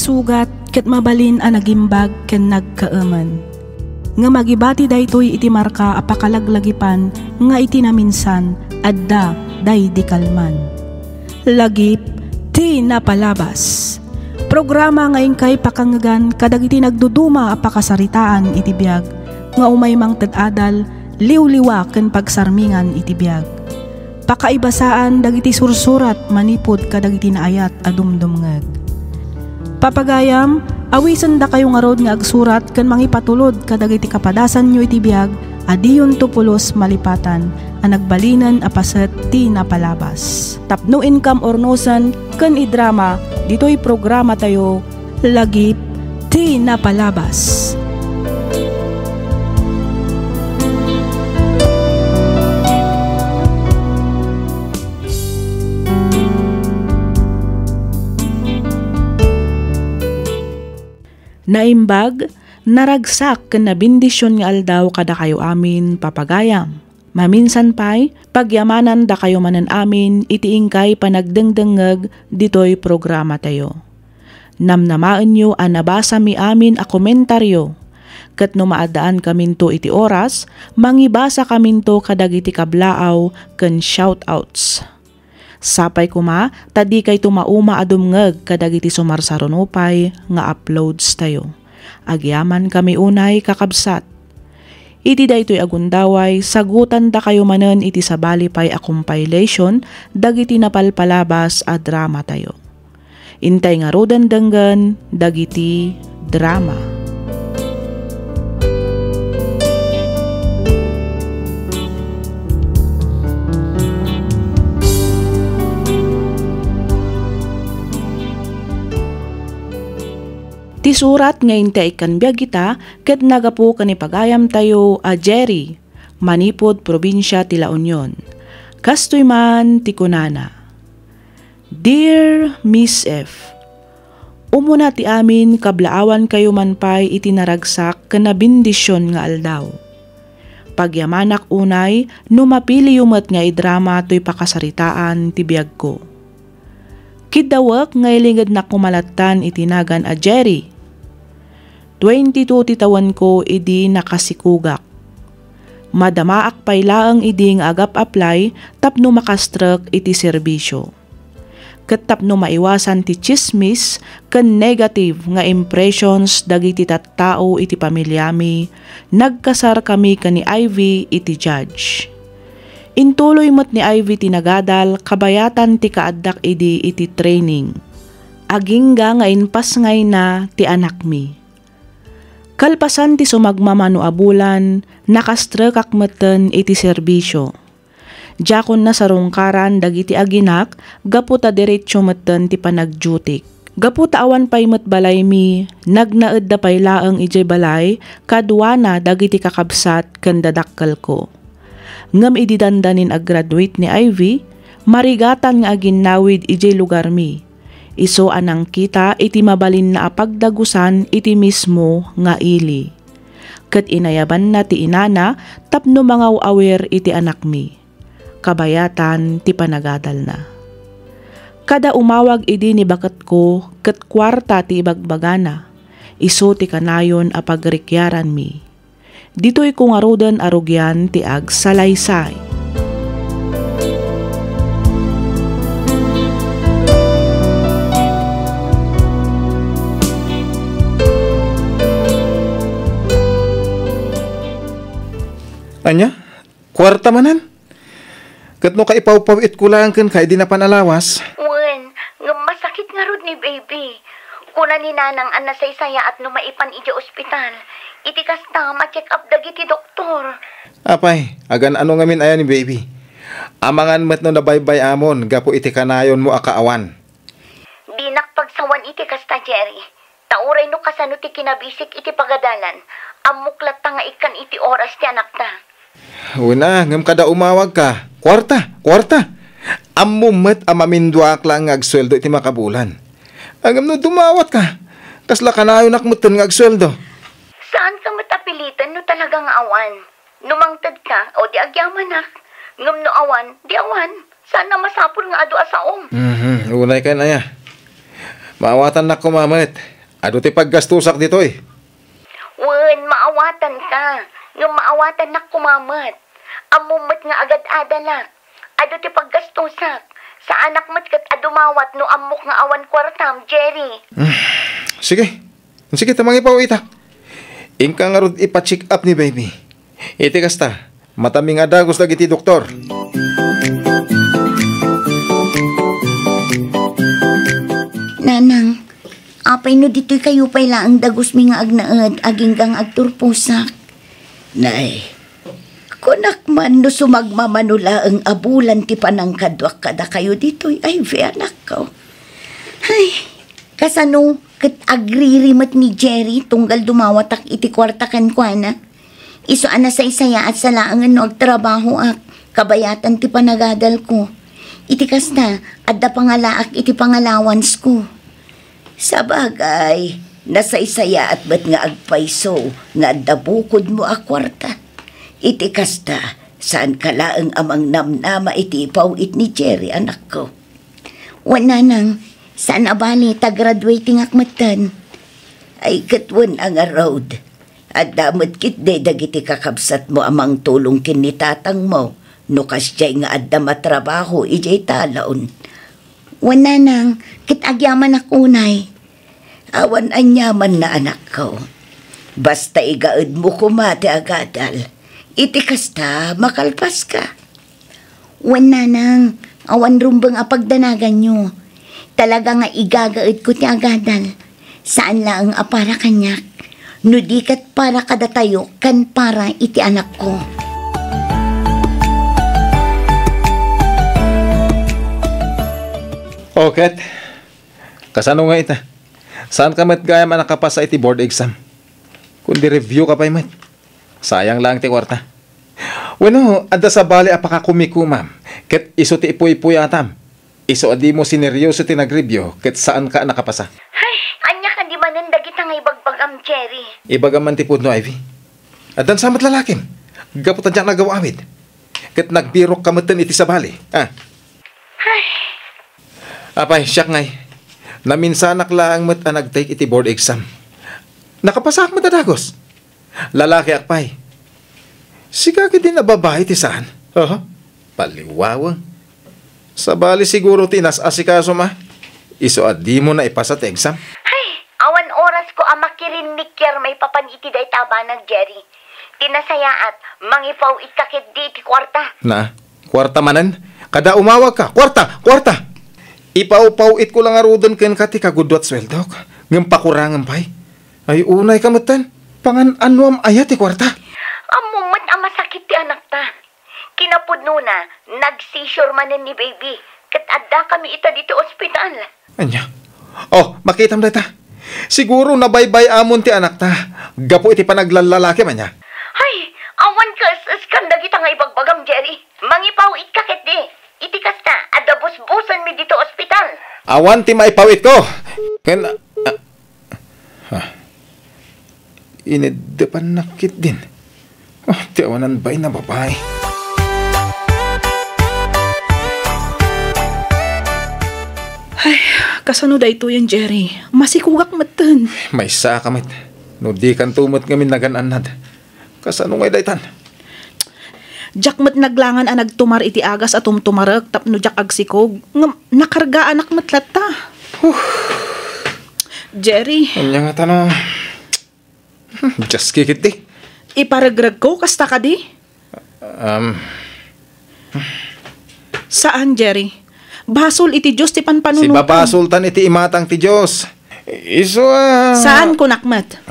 sugat ket mabalin a nagimbag ken nagkaaman. Nga magibati daytoy iti marka a pakalaglagipan nga iti naminsan adda day di kalman. Lagip ti napalabas. Programa nga ingkay pakangagan kadagiti nagduduma a pakasaritaan iti biag nga umaymang ted-adal liwliwa ken pagsarmingan iti biag. Pakaibasaan dagiti sursurat manipod kadagiti naayat a dumdumngeg. Papagayam, awisan da kayo nga rod nga agsurat ken mangipatulod kadagiti kapadasan nyo iti biag adiyon tupulos malipatan a nagbalinan a paset ti napalabas. Tapno income ornosan ken idrama ditoy programa tayo lagip ti napalabas. Naimbag, naragsak ken nabindisyon nga aldaw kada kayo amin papagayam. Maminsan pa'y, pagyamanan da kayo manan amin, itiingkay panagdengdengeg ditoy programa tayo. Namnamaan nyo a nabasa mi amin a komentaryo. Ket no maadaan kaminto iti oras, mangibasa kaminto kadagiti kablaaw ken shoutouts. Sapay kuma, tadi kay tumauma adumngeg kadagiti sumarsaronopay nga uploads tayo. Agyaman kami unay kakabsat. Iti daytoy agundaway, sagutan da kayo manen iti sabali pay a compilation dagiti napalpalabas a drama tayo. Intay nga rodan denggan dagiti drama. Ti surat nga intay kanbiag kita ket nagapu kanipagayam tayo a Jerry, manipod probinsya ti La Union. Kastoy man ti kunana. Dear Miss F, umuna ti amin kablaawan kayo man pay iti naragsak ken nabindisyon nga aldaw. Pagyamanak unay no mapili yumet nga idrama toy pakasaritaan ti biag ko. Kidawak nga ilingad na kumalatan itinagan a Jerry. 22 titawan ko idi nakasikugak. Madamaak pay laang idi nga agap apply tapno makastruk iti serbisyo. Ket tapno maiwasan ti chismis ken negative nga impressions dagiti tattao iti pamilyami, nagkasar kami ken ni Ivy iti judge. Intuloy met ni Ivy tinagadal kabayatan ti kaaddak idi iti training. Agingga nga inpas ngay na ti anak mi. Kalpasan ti sumagmamano abulan, nakastrek meten iti serbisyo. Jakon na sarungkaran dagiti aginak, gaputa diretsyo meten ti panagjutik. Gaputa awan pay met balay mi, nagnaed da pay laeng ijay balay, kadwana dagiti kakabsat ken dadakkel ko. Ngem idi dandanin ag-graduate ni Ivy, marigatan nga aginnawid ijay lugar mi. Iso anang kita iti mabalin na apagdagusan iti mismo nga ili. Ket inayaban na ti inana tapno mangaw awer iti anak mi. Kabayatan ti panagadal na. Kada umawag idi ni bakat ko ket kwarta ti ibagbagana. Iso ti kanayon a pagrikyaran mi. Dito'y kung arudan arugyan ti ag salaysay. Anya? Kwarta manan? Kat no kaipawpawit ko lang kan kay di na panalawas. Wen, nga masakit nga rod ni baby. Kuna ni nanang anasaysaya at numaipan iti ospital. Iti kasta ma-check up dagiti doktor. Apay, agan ano ngamin ayan ni baby. Amangan met no nabaybay amon, gapo iti kanayon mo akaawan. Di nakpagsawan iti kasta, Jerry. Tauray no kasano ti kinabisik iti pagadalan. Amuklat ta nga ikan iti oras ti anak ta. Una, ngam kada umawag ka. Kwarta. Amumet amaminduak lang nga agsweldo iti makabulan. Agam no dumawat ka. Kasla kanayon nakmutan nga agsweldo. Saan ka matapilitan no talagang awan? Numangtad ka o di agyaman ak. Ngam no awan, di awan. Sana masapul nga adu asaom. Unay ka na ya. Maawatan na kumamat. Ado ti paggastusak dito eh. Wen, maawatan ka. Nga maawatan na kumamat. Amumot nga agad adalak. Ado ti paggastusak. Sa anak mo't kat adumawat no amok nga awan kwartam, Jerry. Sige. Sige, tamang ipaw itak. Ingka nga rod ipa-check up ni baby. Iti kasta, mataming adagos lagi ti doktor. Nanang, apay no dito'y kayo pala ang dagos mi nga agnaad aging kang agturpusak. Nay, kunak man no sumagmamanula ang abulan ti panang kadwak kada kayo dito'y ay anak ko. Ay, kasano kat agririmat ni Jerry tunggal dumawatak iti kwarta kan kwa na. Iso ana sa isaya at sa laangan no agtrabaho ak, kabayatan ti panagadal ko. Iti kasta, adda pangalaak iti pangalawans ko. Sa bagay, nasa isaya at ba't nga agpaiso, nga adda bukod mo a kwarta. Iti kasta, saan ka laang amang namnama iti ipawit ni Jerry, anak ko. Wana nang, saan abali ta-graduating akmatan? Ay katwan ang road. At damot kit de dagiti kakabsat mo amang tulong kinitatang mo. No kasyay nga adda matrabaho ijay talaon. Wana nang, kit agyaman akunay. Awan anyaman na anak ko. Basta igaad mo kumate agadal. Iti kasta, makalpas ka. Wana nang, awan rumbang apagdanagan nyo. Talaga nga igagaad ko ti agadal. Saan lang apara kanyak? No di kat para kada tayo, kan para iti anak ko. Okay. Kasano nga ita? Saan ka mat gaya man nakapasa iti board exam? Kundi review ka pa mat. Sayang lang ti kwarta. Bueno, adda sa bali apaka kumikumam. Ket iso ti ipuy-ipuy atam. Iso adi mo sineryoso ti nag-review ket saan ka nakapasa. Ay, anya ka di manan dagita nga ibagbagam, Jerry. Ibagaman ti pudno, Ivy. Addan samat lalakim. Gaputan diyang nagawamid. Ket nagbirok kamatan iti sa bali. Ah. Ay, Apay, siyak ngay. Naminsanak lang mat nag-take iti board exam. Nakapasak mat adagos. Lalaki akpay. Sigagi din na babae ti saan. Paliwawang. Sa bali siguro tinas asikaso ma. Iso di mo na ipasa ti exam. ay, awan oras ko amakirinik ker may papaniti day tabanag, Jerry. Tinasaya at mangipaw ikakit di iti kwarta. Na, kwarta manan. Kada umawag ka, kwarta, kwarta. Ipaw-pawit ko lang arudan ken kati kagudwat sweldok. Ngem pakurangan pay. Ay unay kamatan. Pangan anuam ayat ti kwarta. Amumat ang masakit ti anak ta. Kinapudno na, nag-seizure manen ni baby. Kat adda kami ita dito ospital. Anya? Oh, makitam data. Siguro nabaybay amon ti anak ta. Gapo iti panaglalalaki man niya. Ay, awan ka skanda kita nga ibagbagam, Jerry. Mangipaw ikakit di. Iti kasta, adda busbusan mi dito ospital. Awan ti maipawit ko. Ken... Inidepan nakit din. Oh, ti awanan bay na babae. Kasano da ito yan, Jerry? Masikugak matan. May sakamit. No di kan tumot ngamin nagananad. Kasano ngay daytan? Jak mat naglangan ang nagtumar iti agas at tumtumarag tapno jak agsikog. Nakarga anak matlata. Jerry, Anya nga tanong. Just kikit di. iparagrag ko kasta ka di? Saan, Jerry? Basol iti Diyos ti Si panpanunutan. Baba Sultan iti imatang ti Diyos. Iso Saan ko nakmat?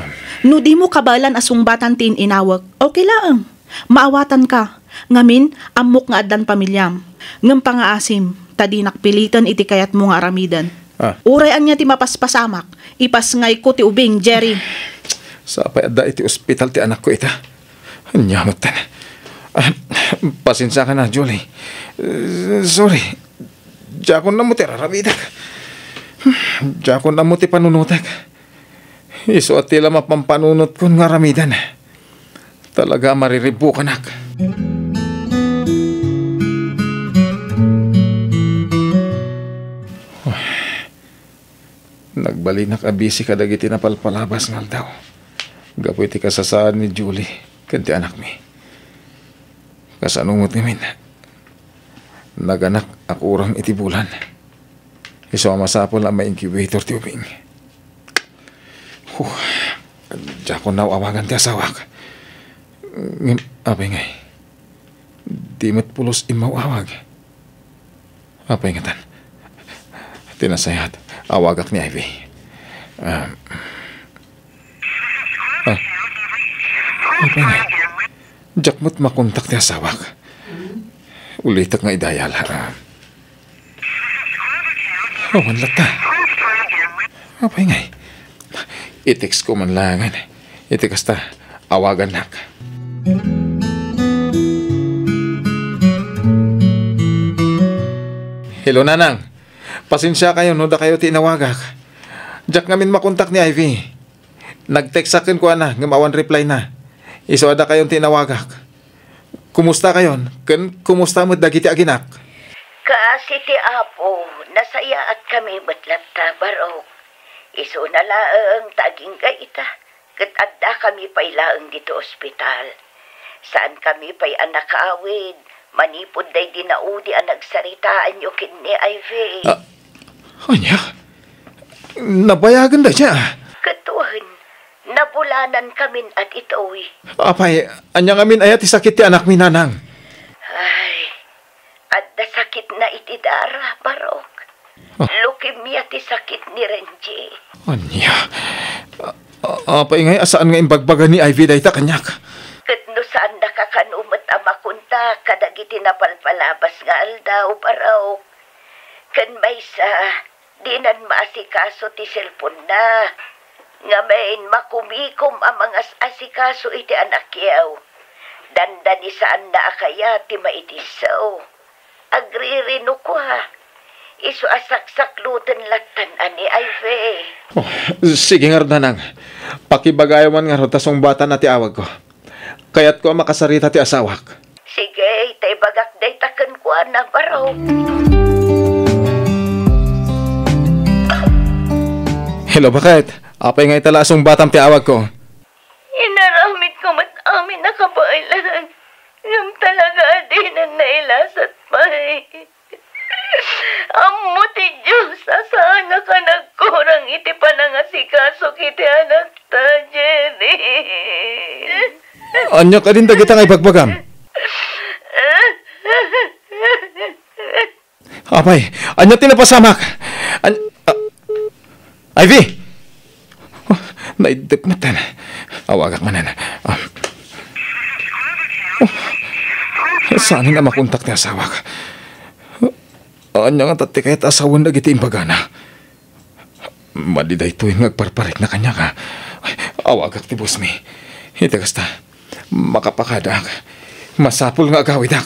No di mo kabalan asungbatan tin inawag, okay lang. Maawatan ka. Ngamin, amok nga addan pamilyam. Ngam pangaasim, tadi nakpilitan iti kayat mo nga aramidan. Urayan niya ti mapaspasamak. Ipas ngay ko ti ubing, Jerry. Sa paada iti ospital ti anak ko ita. Anyamot tan. Pasensya ka na, Julie. Sorry. Diakon na mo ti rarabidak. Diakon na mo ti panunutak. Iso at tila mapampanunot ko nga ramidan. Talaga mariribu ka, nak. Nagbalinak abisi ka dagiti napalpalabas nga daw. Gapoy ti kasasaan ni Julie, kanti anak mi. Kasanungot ngamin, naganak akurang iti bulan. Iso masapol ang ma-incubator ti ubing. Diya ko awagan ti asawak. Apay ngay, di met pulos imawawag. Apay nga tan, tinasayat, awagak ni Ivy. Apay ngay, diyak mo't makontak ti asawak. Ulitak nga idayal. Awan lata. Apay ngay, i-text ko man langan. Itikas ta, awagan nak. Hello, Nanang. Pasensya kayo, no da kayo tinawagak. Diyak ngamin makontak ni Ivy. Nag-text akin ko na, ngamawan reply na. Iso ada kayong tinawagak. Kumusta kayon? Kumusta mo dagiti aginak? Kasi ti Apo, nasaya at kami batlata barok. Iso na laang taging kaita. Kat adda kami pa'y laang dito ospital. Saan kami pa'y anak awid. Manipod day dinaudi ang nagsaritaan nyo kini Ivy. Anya? Nabayagan da siya? Katuhan, nabulanan kamin at ito'y. Apay, anya ngamin ayat isakit ti anak mi, Nanang. Ay, adda sakit na itidara, barok. Leukemia ti sakit ni Renji. Anya? Apay ngay, asaan nga imbagbagan ni Ivy day ta kanyak? Katno saan nakakanumat ang makunta kadagiti napalpalabas nga aldaw, barok. Kan may sa, di nan maasikaso ti cellphone na. Nga main makumikom ang mga asikaso iti anak yaw. Dandani saan na akaya ti maitisaw. Agririno ko ha. Iso asaksakluten latan ani Ivy. Sige nga, Nanang. Pakibagayaman nga ro tasong bata na ti awag ko. Kaya't ko makasarita ti asawak. Sige, tay bagak day taken ko na baraw. Hello, bakit? Apay nga italasong batang ti awag ko. Inaramit ko mat amin nakabailan. Ngam talaga adinan na ilasat pa Amo ti Diyos, asaan ka nagkurang iti panangasikaso kiti anak ta, Jenny. Anya ka din dagita nga ibagbagam. Apay, anya tinapasamak. Ivy! Naidip mo tan. Awagak manan. Saan nga makontak ni asawak? Anya nga tati kahit asawan na giti imbagana. Madiday to yung nagparparik na kanya ka. Awagak ti boss mi. Itagas ta. Makapakadak. Masapul nga agawidak.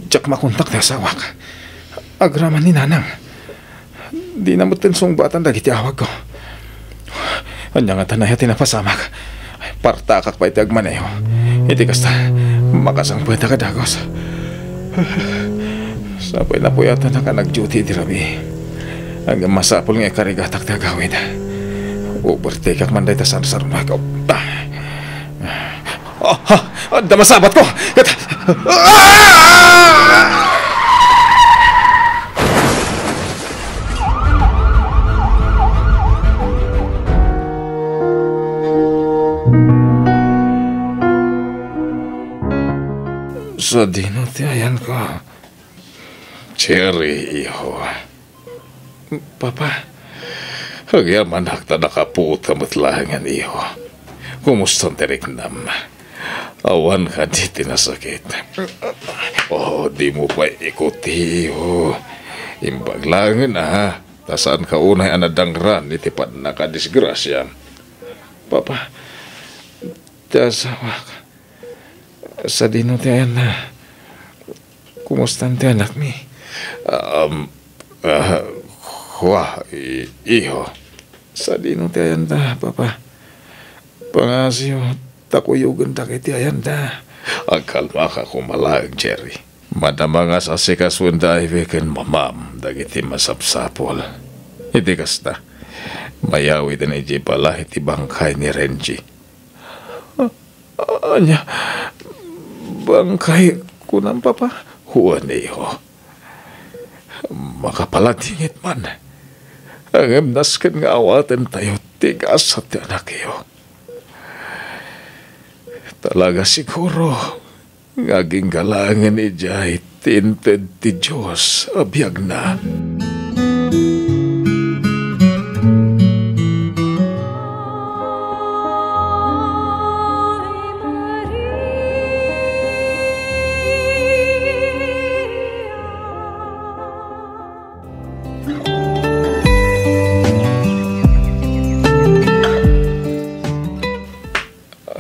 Diyak makontak ni asawak. Agraman ni Nanang. Di na matensong batan dagiti awag ko. Anya nga tanay at tinapasamak. Partakak pa iti agmanayo. Iti kasta, makasang pweta ka dagos. Sapay na po yata na ka nag-duty di rabi. Hanggang masapol nga ikarigatak ti agawid. Overtake man day ta sarong na ikaw. Damasabat ko! Sa dinutiayan ko. Cherry, iho. Papa, hagyaman hakta nakaputa matlahangan, iho. Kumusta teriknam? Awan ka di tinasakit. Di mo pa ikuti, iho. Imbag langin, ha. Tasaan ka unay anadangran, itipan na ka disgrasya. Papa, tasawak. Sa dinutiayan na. Kumusta ti anak mi? Iho. Sa dinutiayan na, Papa. Pangasyo, takuyugan ta kiti ayan na. Agkalma ka kumalag, Jerry. Madama nga sa sikasunda Ivy ken mamam dagiti masapsapol. Iti kasta. Mayawi din iti pala iti bangkay ni Renji. Anya, bangkay kunang papa? Huwan iho. Makapalatingit man. Ang emnasken nga awaten tayo tigas at anak iyo. Talaga siguro ngaging galangan ijay tinted ti Diyos abiyag na.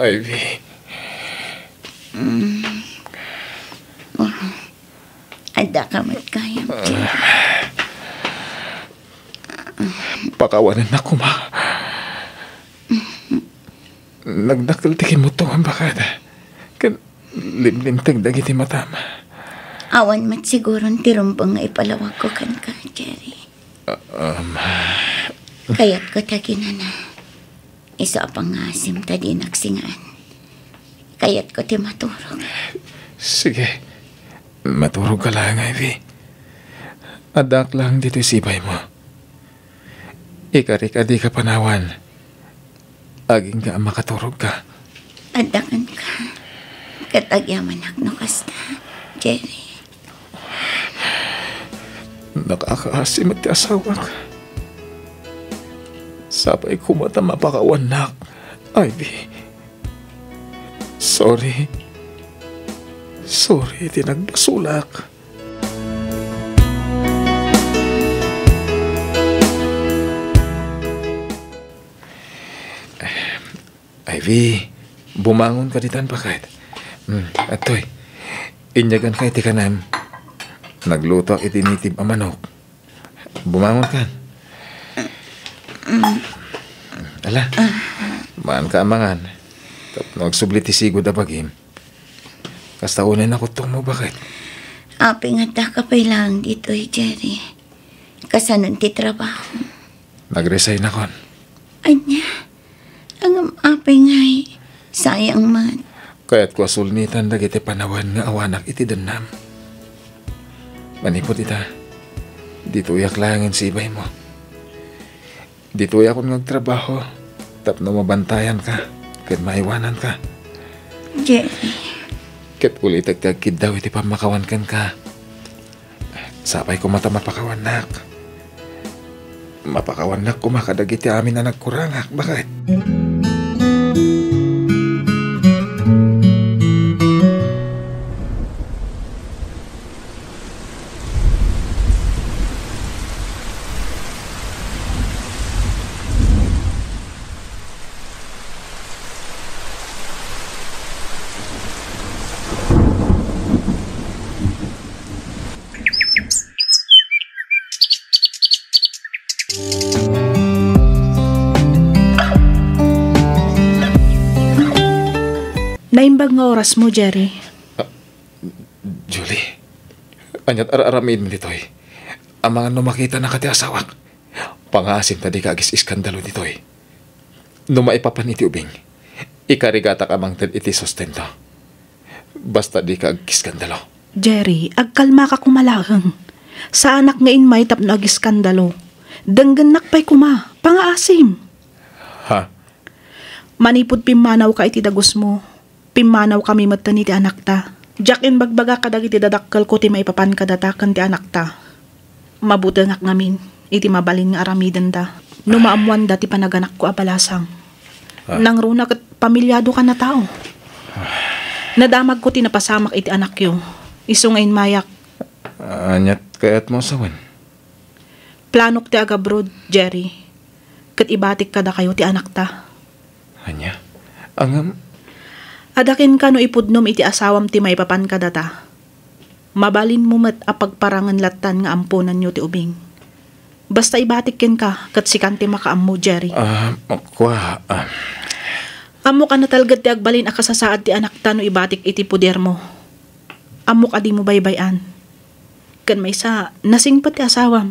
Ivy. Ada ka mat kaya. Pakawanan na ko, ma. Nagnakaltikin mo to ang bakad. Kan limlintag dagiti matam. Awan mat siguro tirumpang nga ipalawag ko kan ka, Jerry. Kaya't ko taginan na. Isa pang asim tadi naksingaan. Kaya't ko ti maturog. Sige. Maturog ka lang, Ivy. Adak lang dito sibay mo. Ikarik-adi ka panawan. Aging ka makaturog ka. Adakan ka. Katagyaman no kasta, Jerry. Nakakaasim at asawa ka. Sabay kumata mapakawan nak, Ivy. Sorry. Sorry, tinagbasulak. Ivy, bumangon ka ditan bakit? Atoy, inyagan ka iti kanam. Nagluto ak itinitib ang manok. Bumangon ka. Ala, maan ka amangan. Nagsublit isigod na bagim. Kasta unay na kutong mo, bakit? Aping at ka pa lang dito, Jerry. Kasanon ti trabaho. Nag-resign ako. Anya, ang aping ay sayang man. Kaya't ko asulnitan dagiti panawan nga awanak iti danam. Manipot ita. Dito uyak langin si ibay mo. Dito uyak kong nagtrabaho. Tapno mabantayan ka. Ket maiwanan ka. Jerry. Ket ulit agkagkid daw iti pamakawan kan ka. Sabay ko mata mapakawanak. Mapakawanak ko makadagiti amin na nagkurangak. Bakit? Naimbag nga oras mo, Jerry. Julie, anyat araramid mo dito'y. Ang mga numakita na kati asawak. Pangasim tadi ka agis iskandalo dito'y. Numaipapan iti ubing. Ikarigata ka mang iti sustento. Basta di ka agiskandalo. Jerry, agkalma ka kumalahang. Sa anak nga inmay tapno agiskandalo. Danggan nakpay kuma, pangaasim. Ha? Manipod pimanaw ka iti dagos mo. Pimanaw kami matan iti anak ta. Jack in bagbaga kadag iti dadakkel ko ti maipapan kadatakan ti anak ta. Mabuti ngak ngamin, iti mabalin nga aramiden da. Numaamuan da ti panaganak ko abalasang. Nang runa kat pamilyado ka na tao. Nadamag ko ti napasamak iti anak yo. Iso ngayon mayak. Anyat kayat mo sawan. Planok ti agabroad, Jerry. Kat ibatik kada kayo ti anak ta. Anya? Angam? Adakin ka no ipudnom iti asawam ti maipapan ka data. Mabalin mo mat apagparangan latan nga ampunan nyo ti ubing. Basta ibatik ken ka, kat sikan ti makaammo, Jerry. Kwa, Amo ka natalgad ti agbalin akasasaad ti anak ta no ibatik iti puder mo. Amok adi mo baybayan. Kan may sa nasingpat ti asawam.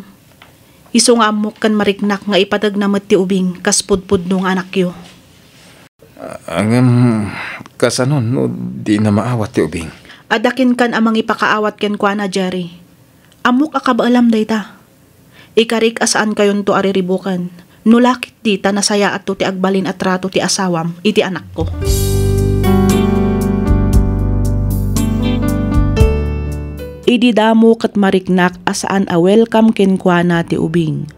Iso nga amok kan mariknak nga ipadag na ti ubing kas pudpud nung anak yo. Kasanon, no, di na maawat ti ubing. Adakin kan amang ipakaawat ken kwa na Jerry. Amok akabaalam dayta. Ikarik asaan kayon to ariribukan. Nulakit di ta nasaya at to ti agbalin at rato ti asawam iti anak ko. Idi damo kat mariknak asaan a welcome ken kwa na ti ubing.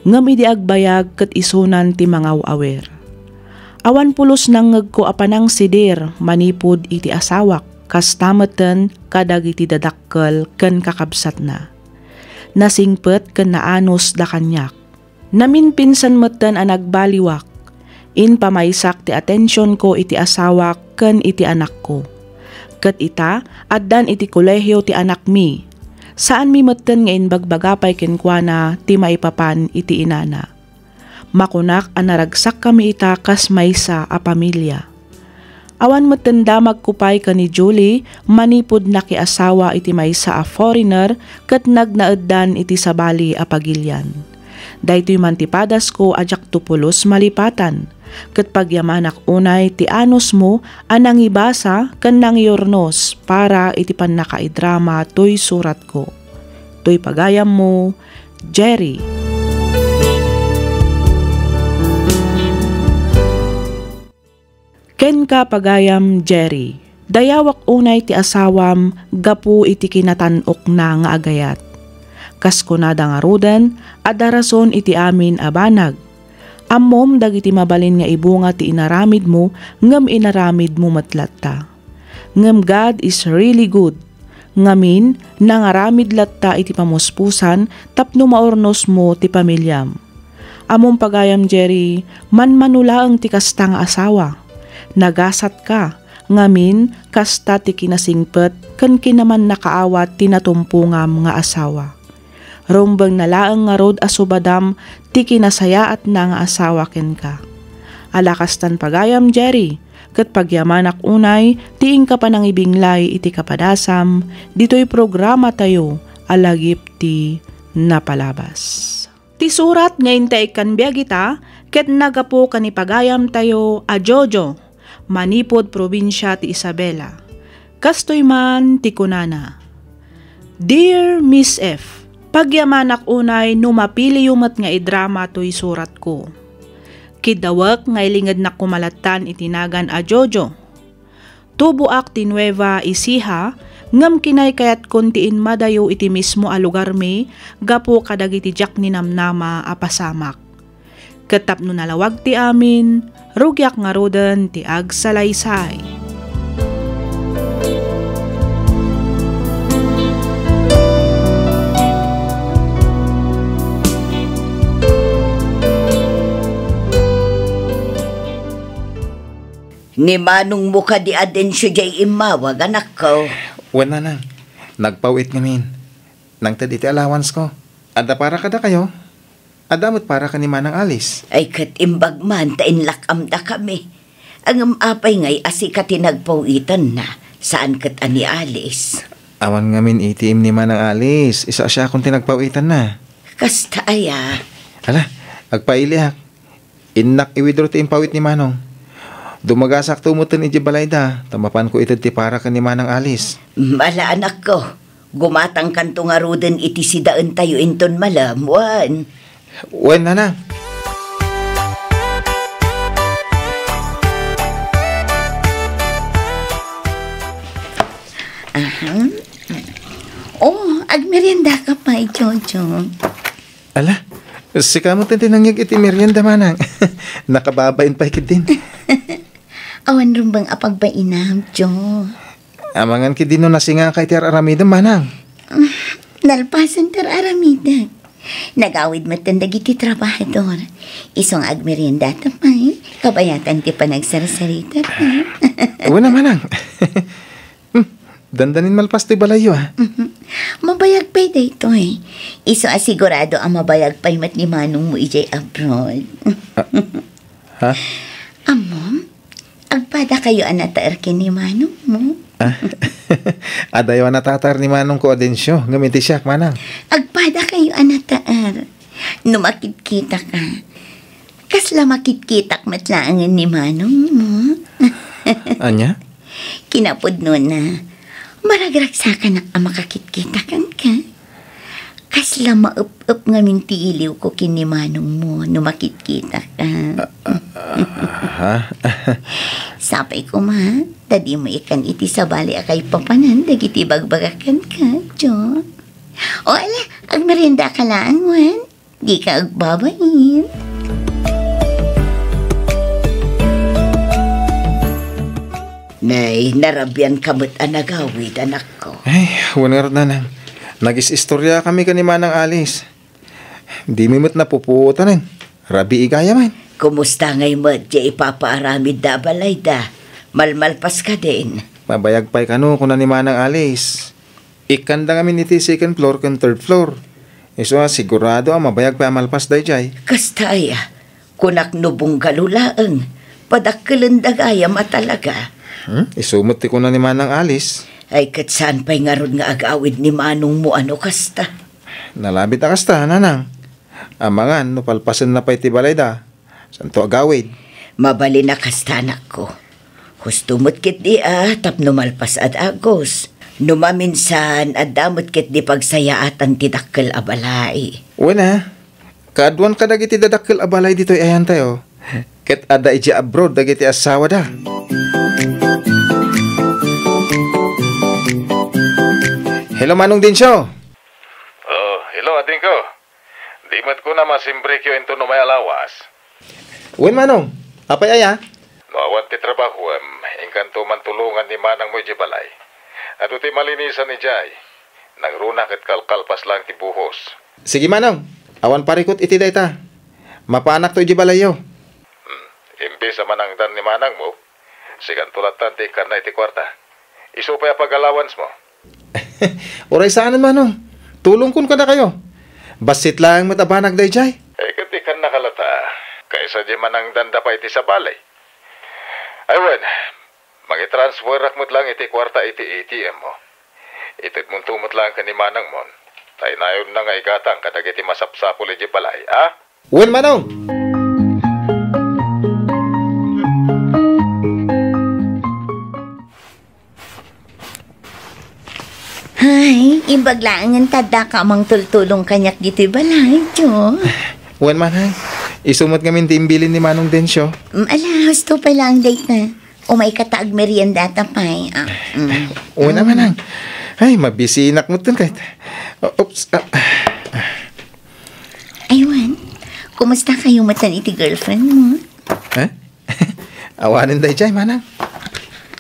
Ngam idi agbayag kat isunan ti mga awer. Awan pulos nangag ko apanang sidir manipod iti asawak kas tameten kadag iti dadakkel ken kakabsat na. Nasingpet ken naanos da kanyak. Namin pinsan meten a nagbaliwak. In pamaysak ti atensyon ko iti asawak ken iti anak ko. Ket ita addan iti kolehiyo ti anak mi. Saan mi meten nga inbagbagapay ken kuana ti maipapan iti inana. Makunak a naragsak kami ita kas maysa a pamilya. Awan matanda magkupay ka ni Julie, manipod na asawa iti maysa a foreigner kat nagnaeddan iti sabali a pagilyan. Daytoy mantipadas ko ajak tupulos malipatan, kat pagyamanak unay ti anos mo anang ibasa kan nang yornos para iti pannakaidrama toy surat ko. Toy pagayam mo, Jerry. Ken ka pagayam Jerry, dayawak unay ti asawam gapu iti kinatanok na nga agayat. Kas kunada nga rudan, adarason iti amin abanag. Ammom dagiti mabalin nga ibunga ti inaramid mo, ngem inaramid mo matlatta. Ngem God is really good. Ngamin, nangaramid latta iti pamuspusan, tapno maornos mo ti pamilyam. Amom pagayam Jerry, manmanulaang ti kasta nga asawa. Nagasat ka, ngamin kasta ti kinasingpet ken kinaman nakaawat tinatumpungam nga asawa. Rumbang nalaang nga rod asubadam ti kinasayaat na nga asawa ken ka. Alakastan pagayam Jerry, ket pagyamanak unay tiing ka pa nang ibinglay iti kapadasam, dito'y programa tayo alagip ti napalabas. Ti surat ngayon ta ikan biyagita, ket nagapo kanipagayam tayo a Jojo, manipod probinsya ti Isabela. Kastoy man ti kunana. Dear Miss F, pagyamanak unay numapili yumat nga idrama to'y surat ko. Kidawak nga ilingad na kumalatan itinagan a Jojo. Tubuak ti Nueva Ecija, ngam kinay kayat kontiin madayo iti mismo a lugar mi, gapo kadag iti jak ni namnama a pasamak. Katap no nalawag ti amin, rugyak nga roden ti agsalaysay. Ni manong mo ka di adensyo jay imawag, anak ko. Wala nang. Nagpawit ngamin. Nang tadi ti allowance ko. Ada para kada kayo. Adamot para ka ni Manang Alice. Ay kat imbag man, tainlakam da kami. Ang apay ngay asika tinagpawitan na. Saan kat ani Alice? Awan ngamin itiim ni Manang Alice. Isa siya kung tinagpawitan na. Kasta aya. Hala, agpailiak. Inak iwidro ti impawit ni Manong. Dumagasak tumutin iti balayda. Tamapan ko ito ti para ka ni Manang Alice. Mala anak ko. Gumatang kanto nga ruden iti sidaan tayo inton malamuan. Wen na na. Oh, agmerienda ka pa, Jojo. Ala, si kamot na tinangyag iti merienda Manang. Nakababain pa ikit din. Awan rumbang apagbainam, Jo. Amangan ki din no nasinga kay ti aramidam Manang. Nalpasan tar aramida. Nagawid matanda iti trabahador. Isong agmerienda tamay. Kabayatan ti panagsarasarita pa. Wala Manang. Dandanin malpas ti balayo ha. Mabayag pa'y dito eh. Iso asigurado ang mabayag pa'y mat ni Manong mo ijay abroad. Ha? Amom, agpada kayo anataer kin ni Manong mo. Adayo na tatar ni Manong ko adensyo. Ngamiti siya, Manang. Agpada kayo anataar. Numakit-kita ka. Kasla makit-kitak matlaangan ni Manong mo. Anya? Kinapod nun na. Maragragsakan na makakit-kitakan ka. Kasla maup-up nga mintiiliw ko kini Manong mo. Numakit-kita ka. Ha? Sapay ko ma. Tadi mo ikan iti sa bali akay papanan. Dagiti bagbagakan ka, Jo. O ala, agmerienda ka lang, Juan. Di ka agbabayin. Nay, narabyan kamot anagawid, anak ko. Ay, wanar na nang. Nagis-istorya kami kanima ng alis. Di mimot na puputan Rabi igaya man. Kumusta ngay mo, di ipapaaramid da balay da. Malmalpas ka din. Mabayag pa'y kano kung nanima ng alis. Ikanda kami niti second floor kan third floor. Iso sigurado mabayag pa malpas day jay. Kastaya, kunak nubong galulaang. Padakkalandag matalaga. Isumot ti ko nanima ng alis. Ay kat saan pa'y ngaron nga agawid ni Manong mo ano kasta. Nalabit na kasta, nanang. Amangan, no palpasan na pa'y tibalay da. Santo agawid. Mabali na kasta, anak ko. Hustumot kit di tap numalpas at agos. Numaminsan at damot kit di pagsaya at ang tidakkel abalay. Wala. Kaadwan ka dagiti dadakkel abalay dito'y ayan tayo. Ket ada iji abroad dagiti asawa da. Hello, Manong Densyo. Oh, hello, ading ko. Di mat ko na masimbre kyo ito no may alawas. Wen, Manong. Apay aya? Noawan ti trabaho ingkanto man tulungan ni Manang mo balay. At ti malinisan ni Jay. Nangrunak at kalkalpas lang ti buhos. Sige, Manong. Awan parikot iti dayta. Mapanak to iji balayo. Imbis sa manangdan ni Manang mo, sigan tulatan ti karna iti kwarta. Iso pa pag-allowance mo. Oray saan, Manong. Tulong kun ka na kayo. Basit lang matabanag day jay. Kati kan nakalata. Kaysa di manangdan da pa iti sa balay. Aywan, magitransfer rakmot lang iti kwarta iti ATM mo. Itid mong tumot lang ka ni Manang mon. Tay nayon na nga igatang kadag iti masapsapul iti balay, ha? Wen, Manong. Ay, ibaglaangan tada ka mang tultulong kanyak dito balay, Jo. Wen, Manang. Isumot kami timbilin ni Manong Densyo. Ala, gusto pa lang date na. O may kataag merienda tapay. Wen, Manang. Ay, mabisinak mo dun kahit. Oops. Aywan, kumusta kayo matan iti girlfriend mo? Ha? Awanin day jay, Manang.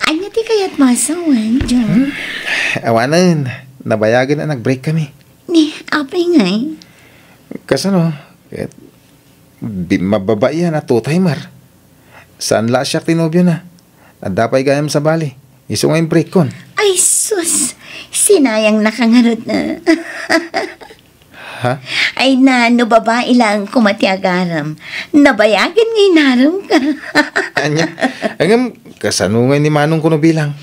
Anya ti kayat masawan, Jo? Awanan. Nabayagan na nag-break kami. Ni, apay ngay. Kasano? Mababae yan at two-timer. Saan la siya tinobyo na? At dapay gayam sa bali. Iso nga yung break kon. Ay, sus! Sinayang nakangarot na. Ha? Ay na, no babae lang kumatiagaram. Nabayagan ngay naram ka. Anya? Angam, kasano nga ni Manong kuno bilang?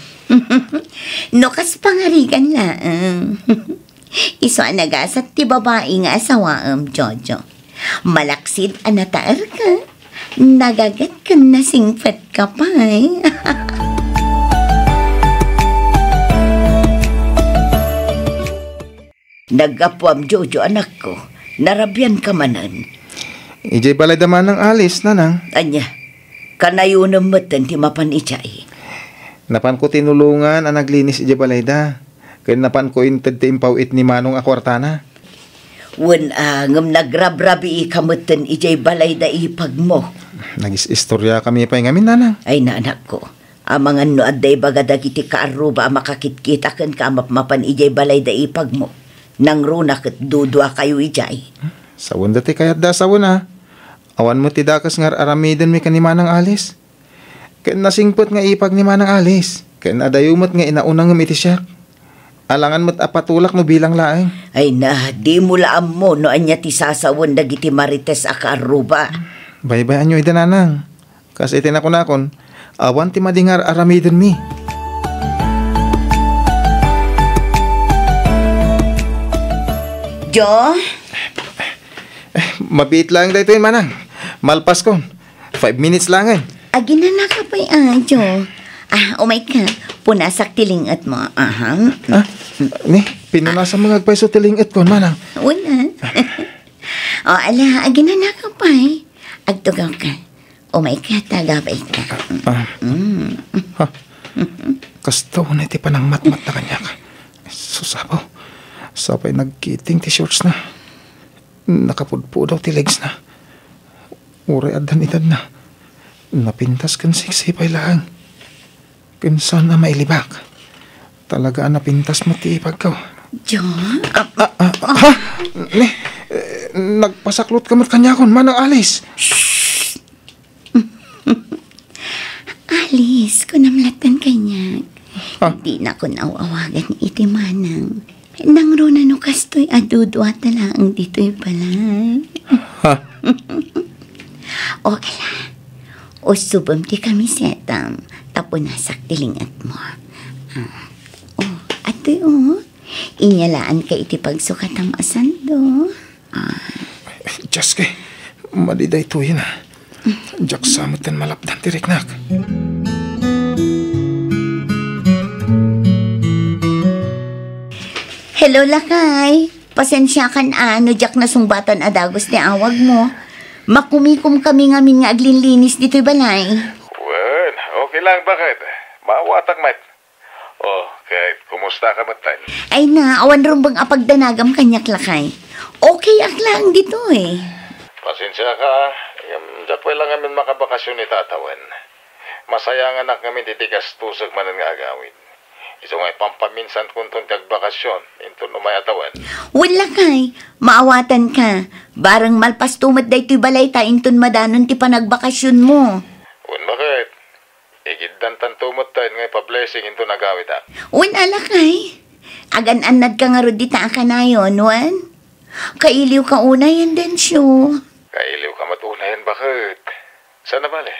Nukas pangarigan lang. Iso anagasat ti babae nga asawaam, Jojo. Malaksid anataar ka. Nagagat ka na singpat ka pa, eh. Nagapwam, Jojo, anak ko. Narabyan ka manan. Ijay balay daman ng alis, nanang. Anya, kanayo na matan ti mapan ichay. Napan ko tinulungan ang naglinis ijay balay da. Kaya napan ko inted ti impawit ni Manong akwartana. Wan ngam nagrabrabi ikamutan ijay balay da ipag mo. Nagis-istorya kami pa ngamin, nanang. Ay na anak ko. Amangan no aday bagadag iti kaaruba makakit-kita kan ka mapan ijay balay da ipag mo. Nang runak at dudwa kayo ijay. Sawon dati kayat da sawon ha. Awan mo ti dakas ngar aramiden mi kanima ng alis. Kaya nasingpot nga ipag ni Manang alis. Kaya nadayumot nga inaunang ngumiti siya. Alangan mo't apatulak no bilang laeng. Ay na, di mo laam mo no anya ti sasawon dagiti marites akaaruba. Baybayan nyo idananang. Kasi itinakon-akon, awan ti madingar aramiden mi. Jo? Mabiit lang dito manang. Malpas ko. 5 minutes lang eh. Agin na nakapay, Jo. Umay ka. Punasak tilingat mo. Ni, pinunasa mga agpay so tilingit ko, manang. Una. Ala, agin na nakapay. Agtugaw ka. Umay ka, tagapay ka. Kasto na iti panang matmat na kanya ka. Susabaw. Sapay nagkiting t-shirts na. Nakapudpo daw ti legs na. Uray adan-idan na. Napintas kan siksipay lang. Kinsan na mailibak. Talaga napintas mo ti ipagkaw. Jo? Ni, nagpasaklot kamot kanya kon, manang alis. Alis, kunamlatan kanya. Hindi na ko nauawagan iti manang. Nang runa no kastoy adudwa talaang dito'y pala. O ala, o subam ti kami setam, tapo nasak tilingat mo. Ato'y inyalaan ka iti pagsukatang asando. Diyos kay, maliday to yun Diyak samutan malapdan tiriknak. Hello, Lakay. Pasensya kan Jack na sungbatan adagos ni awag mo. Makumikom kami ngamin nga aglinlinis dito'y balay. Wen, okay lang, bakit? Maawatak, mat. Kahit kumusta ka matan? Ay na, awan rumbang apagdanagam kanyak, Lakay. Okay lang dito eh. Pasensya ka, Japway lang ngamin makabakasyon ni tatawan. Masaya nga anak ngamin titigas tusag manan nga agawin. Iso ngay pampaminsan kung tuntag bakasyon, into numay atawan. Wala kay, maawatan ka. Barang malpas tumad da ito'y balay ta inton madanon ti panagbakasyon mo. Bakit? Igiddan tan tumot tayo ngay pa-blessing into nagawit ha. Wala kay. Agan-anad ka nga rodita ka na yun, Wan. Kailiw ka una yan din siyo. Kailiw ka matunayan, bakit? Sana bale,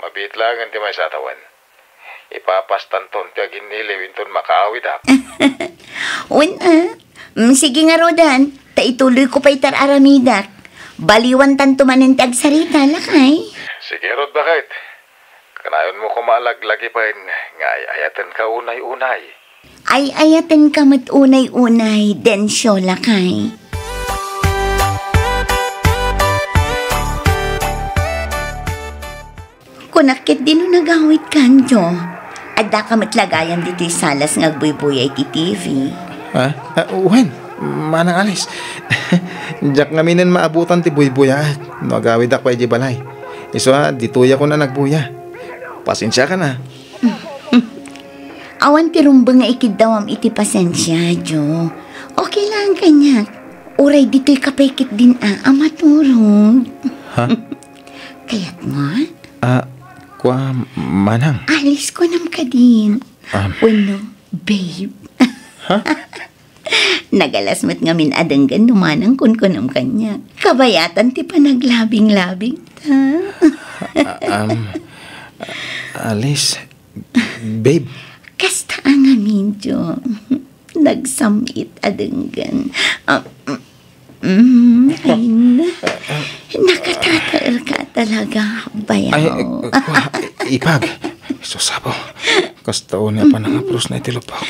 mabit lang ti may satawan. Ipapastan ton ti aginiliw inton makaawit ha. Sige nga Rodan, taituloy ko pa'y tararamidak. Baliwan tanto manin ti agsarita, Lakay. Sige Rod, bakit? Kanayon mo kumalaglagi pa rin, nga ayatan ka unay-unay. Ay ayatan ka mat unay-unay, densyo, Lakay. Kunakit din nagawit kanjo. Adda ka matlagayan dito'y salas ngagbuy-buyay ti TV. Wen, manang alis. Diyak ngaminan maabutan ti buy-buya. No agawid ako ay balay. Iso dituya ko na nagbuya. Pasensya ka na. Awan ti rumbang nga ikidawam iti pasensya, Jo. Okay lang kanya. Uray dito'y kapekit din amaturog. Kaya't mo? Kwa manang. Alis ko nam ka din. Uno, babe. Nagalasmat ngamin adanggan numanang kun kunam kanya. Kabayatan ti pa naglabing-labing ta. Alice, babe. Kasta ang amin, Jo. Nagsamit adanggan. Ay na. Nakatatar ka talaga, bayaw. Ipag. Susabo. Kastaon niya pa nang apros na itilupaw.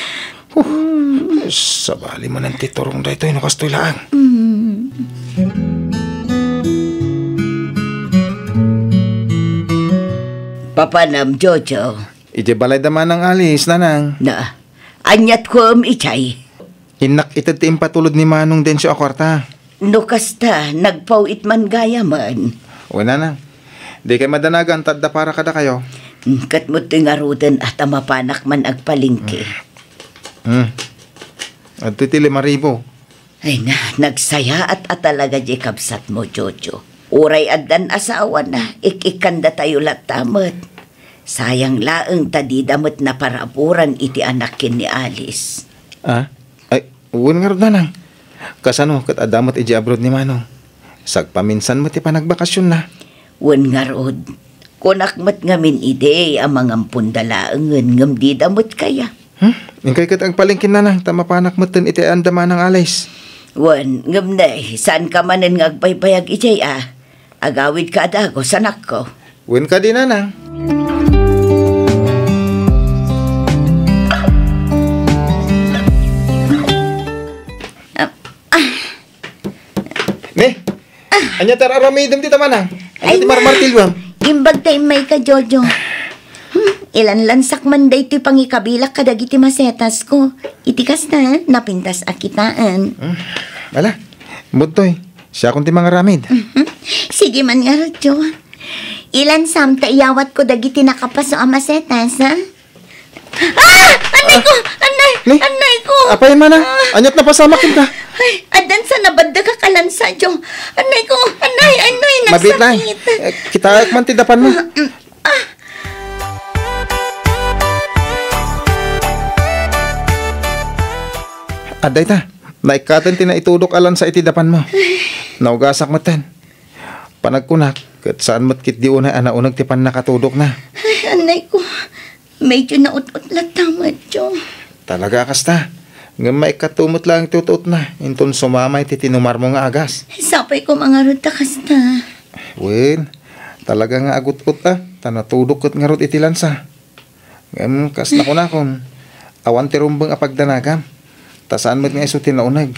Sabali man ang titurong da ito, kastoy lang. Papanam, Jojo. Ije balay daman ang alis, nanang. Na, anyat ko ichay. Hinak itad ti impatulod ni Manong Densyo a kwarta. No kasta, nagpawit man gaya man. Wala na. Di kay madanagan, tadda para kada kayo. Kat mo tingarudan at mapanak man agpalingki. At iti 5,000. Ay na, nagsaya at talaga di kabsat mo, Jojo. Uray addan asawa na, ikikanda tayo latamat. Sayang laeng tadidamot na parapuran iti anakin ni Alice. Ay, uwan nga rin na lang. Kasano, kat adamot iji abroad ni Manong. Sagpaminsan mo ti panagbakasyon na. Wan nga rod, kunakmat ngamin ide, amang ampundalaangan ngam di damot kaya. Ingkay kat ang palingkin na tama panak mo iti andaman ng alis. Wan, ngam na saan ka manan nga agbaybayag ijay Agawid ka adago, sanak ko. Wen ka din, nanang. Ne, anya tar aramidem ti tamanang. Anya ti marmartilwam. Imbag tayo may ka, Jojo. Ilan lansak man day ti pangikabilak kadag iti masetas ko. Itikas na, napintas akitaan. Wala, mutoy. Siya kung ti mga ramid. Sige man nga, Jo. Ilan samta iyawat ko dagiti nakapaso ang masetas, ha? Anay ko! Anay ko! Apay man na. Anyat na pasamakin ka. Ay, adan sa nabadda ka kalansa, Jo. Anay ko! Anay! Mabit lang. Nagsakit! Kita man ti dapan mo. Aday ta. Naikatan ti na itudok alan sa iti dapan mo. Naugasak matan. Panagkunak. Kat saan mat kit di unay anaunag ti pan nakatudok na. Ay, anay ko. Medyo naut-ut latamad, Jo. Talaga kasta. Nga maikatumot lang ti utot na. Inton sumamay ti tinumar mo nga agas. Sapay ko mga ruta kasta. Wen, talaga nga agut-ut tanatudok kat nga rot iti lansa. Ngam kas na kunakon. Awan ti rumbang apagdanagam. Tasaan mo't nga iso tinaunag.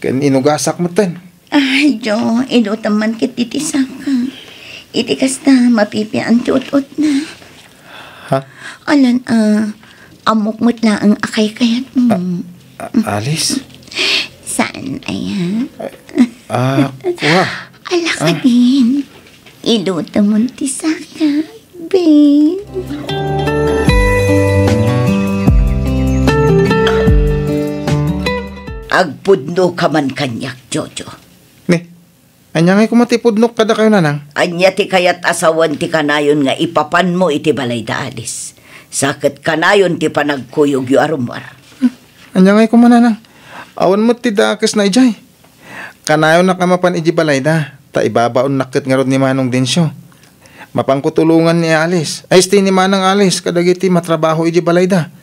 Kan inugasak mo tan. Ay, Jo, inutam man kit itisak ka. Itikas na, mapipian ti ut-ut na. Ha? Alan, amok mo't lang ang akay kayat mo. Alice? Saan ay, Kuha. Ala ka din. Inutam mo ti saka, babe. Agpudno ka man kanyak, Jojo. Ne, anya ngay kumatipudnok kada kayo nanang. Anya ti kayat asawan ti kanayon nga ipapan mo iti balay da alis. Sakit kanayon ti panagkuyog yu arumar. Anya ngay kumananang. Awan mo ti dakes na ijay. Kanayon na kamapan iji balay da. Ta ibabaon nakit nga rod ni Manong Densyo. Mapangkutulungan ni Alice. Ay sti ni Manang Alice kadagiti matrabaho iji balay da.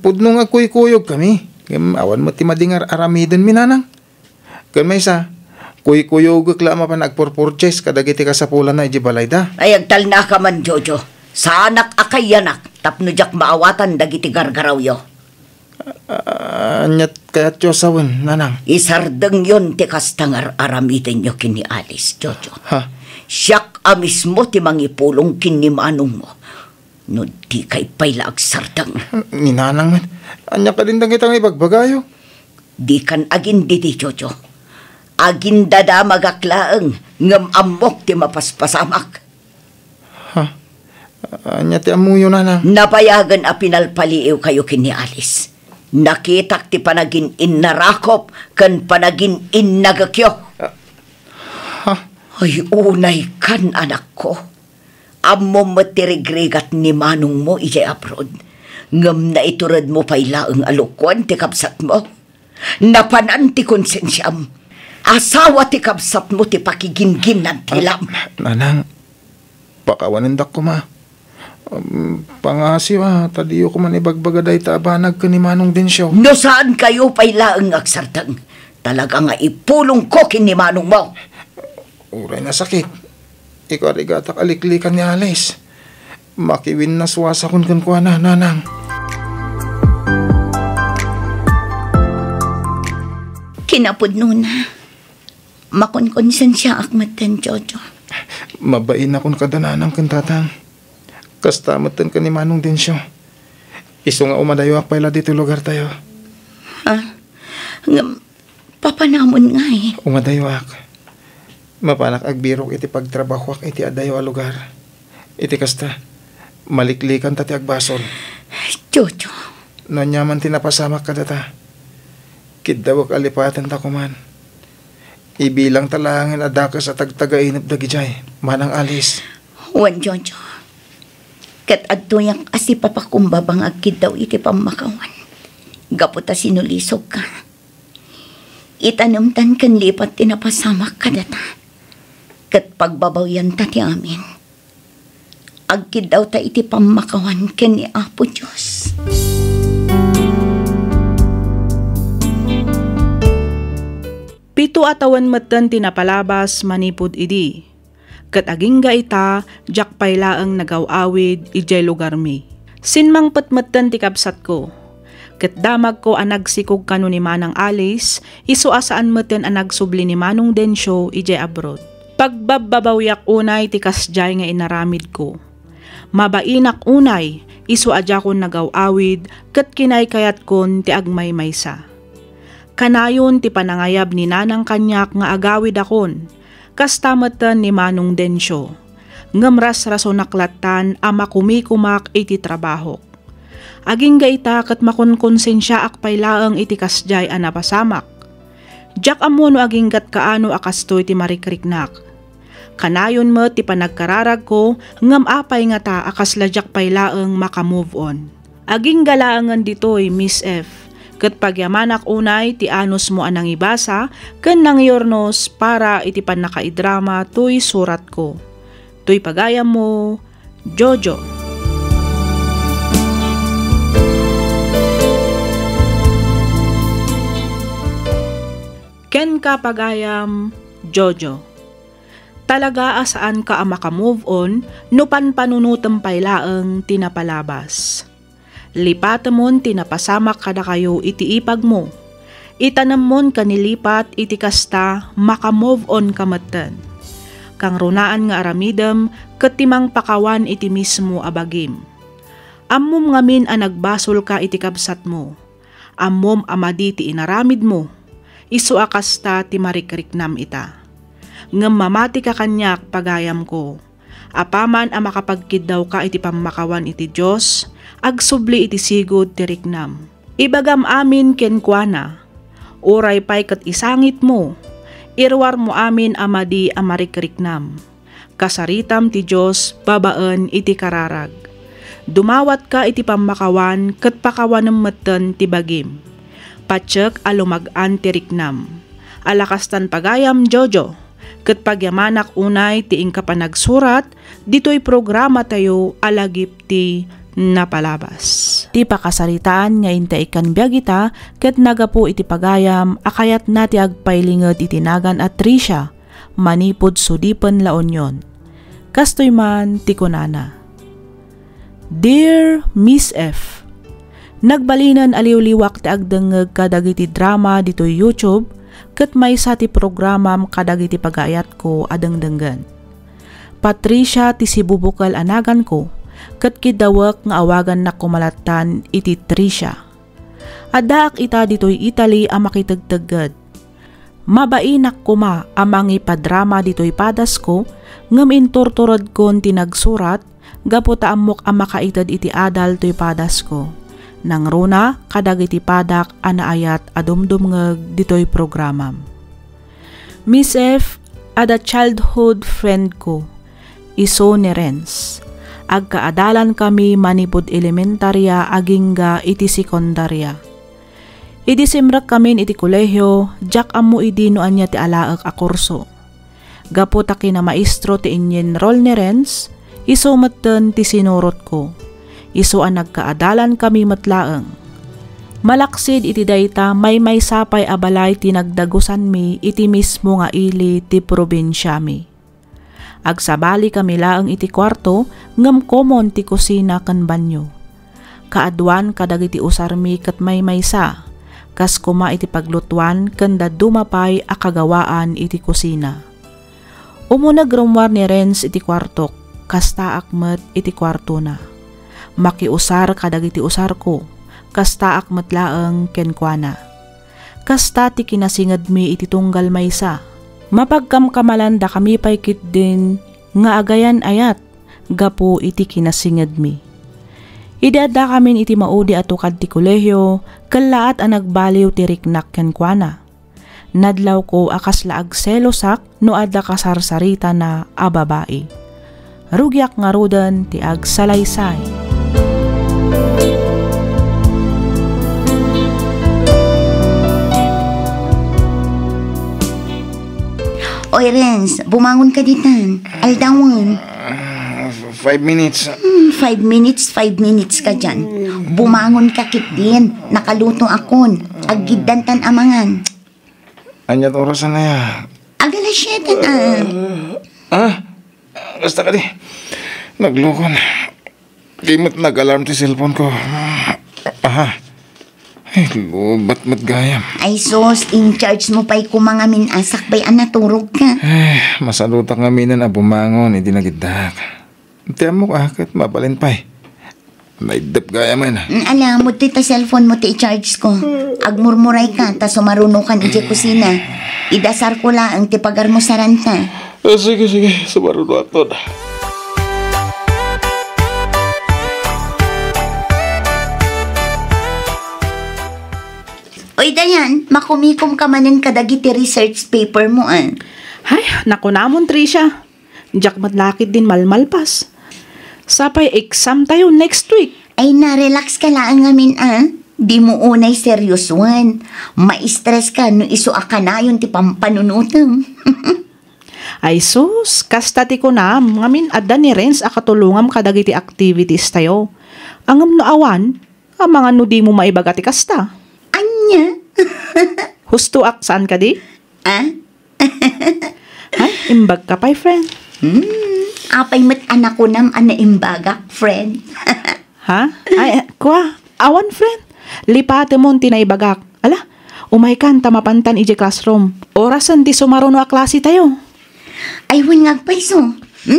Pudno nga kuy-kuyog kami. Awan mo ti madingar aramidon minanang. Kan may isa, kuy-kuyog la mapan agpurpurches kadagiti kasapulan na iji balay da. Ay agtal na ka man, Jojo. Sa anak akay yanak, tapno jak maawatan dagiti gargaraw yo. Anyat kayat yo sawan, nanang. Isardeng yon ti kastangar aramidin yo kini Alice, Jojo. Ha? Siyak amismo ti mangipulong kini Manong mo. No di kay payla agsardeng. Ninanang man. Anya ka din kitang ibagbagayo. Di kan agin didi, Jojo. Agin dada magaklaeng ngam amok ti mapaspasamak. Ha? Anya ti amuyo nanang. Napayagan a pinalpaliiw kayo kini Alice. Nakitak ti panagin innarakop kan panagin innagakyo. Ha? Ay unay kan anak ko. Amo matirigrigat ni Manong mo ijay abroad. Ngam na iturad mo payla ang alukwan ti kapsat mo. Napanan ti konsensyam. Asawa ti kapsat mo ti pakigingginan ti lam. Nanang, pakawanindak ko ma. Pangasi ma, tadiyo ko man ibagbagaday tabanag ka ni Manong Densyo. No saan kayo payla ang agsartang? Talaga nga ipulong ko kin ni Manong mo. Uray na sakit. Ikaw arigatak aliklikan ni Alice. Makiwin na suwasa kun kuha na, nanang. Kinapudno na. Makonkonsen siya akmatan, Jojo. Mabain na kun kadananang kantatang. Kastamatan ka ni Manong Densyo. Iso nga umadayo ak pala dito lugar tayo. Ha? Papanamon nga eh. Umadayo ak. Mapanak agbirok iti pagtrabaho ak iti adayo a lugar. Iti kasta, maliklikan tati agbasol. Jojo. Nanyaman tinapasamak ka data. Kidawak alipatan ta kuman. Ibilang talangin adakas at tagtagainap dagijay. Manang Alice. Wan, Jojo. Kat adtoyak asi papakumbabang agkid daw iti pamakawan. Gaputa sinulisog ka. Itanamtan kan lipat tinapasamak ka data. Kat pagbabawyan ta ti amin. Agkid daw ta iti pamakawan ken ni Apo Diyos. Dito atawan matan tinapalabas manipod idi. Kat aging ita, jak paylaang nagawawid ijay lugar mi. Sinmang patmatan ti kapsat ko. Kat damag ko anagsikog kano ni Manang Alice, iso asaan matan anagsubli ni Manong Densyo ijay abroad. Pagbababawyak unay ti kasjay nga inaramid ko. Mabainak unay, iso adya kon nagawawid, kat kinay kayat kon ti agmay maysa. Kanayon ti panangayab ni nanang kanyak nga agawid akon, kastamatan ni Manong Densyo. Ngamras raso naklatan ama kumikumak iti trabaho. Aging gaita kat makonkonsensya akpay laang iti kasjay anapasamak. Jak amono aging gat kaano akastoy ti marikriknak. Kanayon mo ti panagkararag ko, ngam apay nga ta akasladyak pay laang makamove on. Aging galaangan ditoy Miss F. Kat pagyamanak unay ti anos mo anang ibasa, ken nang yornos para iti panakaidrama tuy surat ko. Tuy pagayam mo, Jojo. Ken ka pagayam, Jojo. Talaga asaan ka makamove on, no panpanunutem paylaeng tinapalabas. Lipatamon tinapasamak kada kayo iti ipag mo. Itanamon kanilipat iti kasta makamove on kamatan. Kang runaan nga aramidem katimang pakawan iti mismo abagim. Ammom ngamin a nagbasol ka iti kabsat mo. Ammom amadi ti inaramid mo. Isu akasta ti marikriknam ita. Ngem mamati ka kanyak pagayam ko. Apaman a makapagkid daw ka iti pamakawan iti Diyos, agsubli iti sigod ti riknam. Ibagam amin kenkwana, uray pay kat isangit mo, irwar mo amin amadi amarikriknam. Kasaritam ti Diyos babaan iti kararag. Dumawat ka iti pamakawan kat pakawanam matan ti bagim. Patsek alumag-an ti riknam. Alakastan pagayam Jojo. Kat pagyamanak unay tiing kapanagsurat, dito'y programa tayo alagip ti napalabas. Ti pakasaritaan nga inta ikan biyagita, kat nagapo iti pagayam, akayat na ti agpailingad itinagan at Trisha, manipod sudipan la Union. Kastoy man ti kunana. Dear Miss F, nagbalinan aliw-liwak ti agdengeg kadagiti drama dito'y YouTube, kat may sa ti programam kadagiti pagayat ko adengdenggan. Patricia ti sibubukal anagan ko, kat kidawak nga awagan na kumalatan iti Tricia. Adaak ita dito'y Italy a makitagtagad. Mabainak kuma amang ipadrama dito'y padas ko, ngam inturturad kon tinagsurat, gaputa amok a makaitad iti adal to'y padas ko. Nang runa, kadagiti padak anaayat adumdumngeg dito'y programam. Miss F, ada childhood friend ko, iso ni Renz. Agkaadalan kami manipod elementarya agingga iti sekundarya. Iti simrak kami iti kolehyo, jak amu idi no anya ti alaak a kurso. Gaputa kina maestro ti inyen rol ni Renz, iso maten ti sinurot ko. Isu ang nagkaadalan kami matlaeng. Malaksid iti dayta may sapay abalay tinagdagusan mi iti mismo nga ili ti probinsya mi. Agsabali kami laeng iti kwarto ngem komon ti kusina ken banyo. Kaadwan kadagiti usar mi ket may maysa, kas kuma iti paglutuan ken dumapay a kagawaan iti kusina. Umunag rumwar ni Renz iti kwartok, kasta akmet iti kwarto na. Makiusar kadagiti usar ko, kasta akmet laeng kenkwana. Kasta ti kinasingad mi iti tunggal maysa. Mapagkamkamalan da kami paykit din nga agayan ayat, gapo iti kinasingad mi. Idada kamin iti maudi atukad ti kolehyo, kalaat ang nagbaliw ti riknak kenkwana. Nadlaw ko akas laag selosak no adda kasarsarita na ababai. Rugyak nga rudan ti ag salaysay. Oy Renz, bumangon ka ditan. Aldawan. 5 minutes. 5 minutes ka dyan. Bumangon ka kit din. Nakaluto akon. Aggidantan amangan. Anyat orasan na ya. Agala 7 na. Basta ka di. Naglukon. Di mo't nag-alarm ti cellphone ko. Ay, lubat mo't gayam. Ay sos, in charge mo pa'y kumangamin asak ba'y anaturog ka. Masalutak nga minan a bumangon, hindi nagidak. Tiyan mo ka, kahit mabalin pa Naidap gaya man. Alam mo, tita cellphone mo ti i-charge ko. Agmurmuray ka, ta sumaruno kan iti kusina. Idasar ko lang ti pagarmusaran ta. Sige, sumaruno ako na. Oy, Dayan, makumikom ka manin kadagiti research paper mo, Ay, naku namon, Tricia. Diyak madlakit din malmalpas. Sapay exam tayo next week. Ay, na-relax ka lang ngamin, Di mo unay seryosuan. Ma-stress ka no iso ka na yun ti pampanunutam. Ay sus, kasta ti ko na, ngamin adda ni Renz akatulungam kadagiti activities tayo. Angam no awan, ang mga no di mo maibagati kasta. Anya? Husto ak, saan ka di? Ay, imbag ka pa'y, friend. Apay mat anak ko nam imbagak, friend. Ha? Ay, kwa, awan, friend. Lipate mo tinaibagak. Ala, umay kan tamapantan iji classroom. Orasan di sumaruno a klase tayo. Ay, ngagpay so.